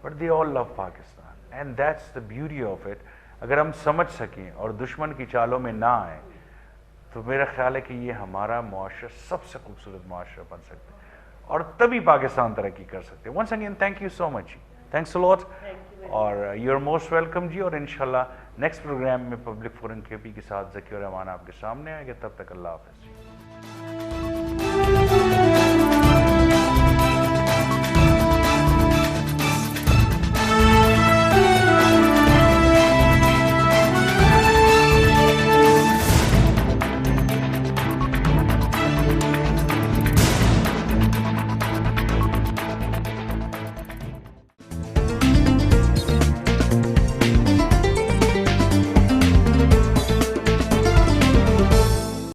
but they all love Pakistan, and that's the beauty of it. اگر ہم سمجھ سکیں اور دشمن کی چالوں میں نہ آئیں تو میرا خیال ہے کہ یہ ہمارا معاشرہ سب سے خوبصورت معاشرہ بن سکتا ہے, اور تبھی پاکستان ترقی کر سکتے ہیں. Once again thank you so much, thanks a lot, اور یو آر موسٹ ویلکم جی. اور انشاءاللہ نیکسٹ پروگرام میں پبلک فورم کے پی کے ساتھ ذکی الرحمان آپ کے سامنے آئے گا. تب تک اللہ حافظ جی.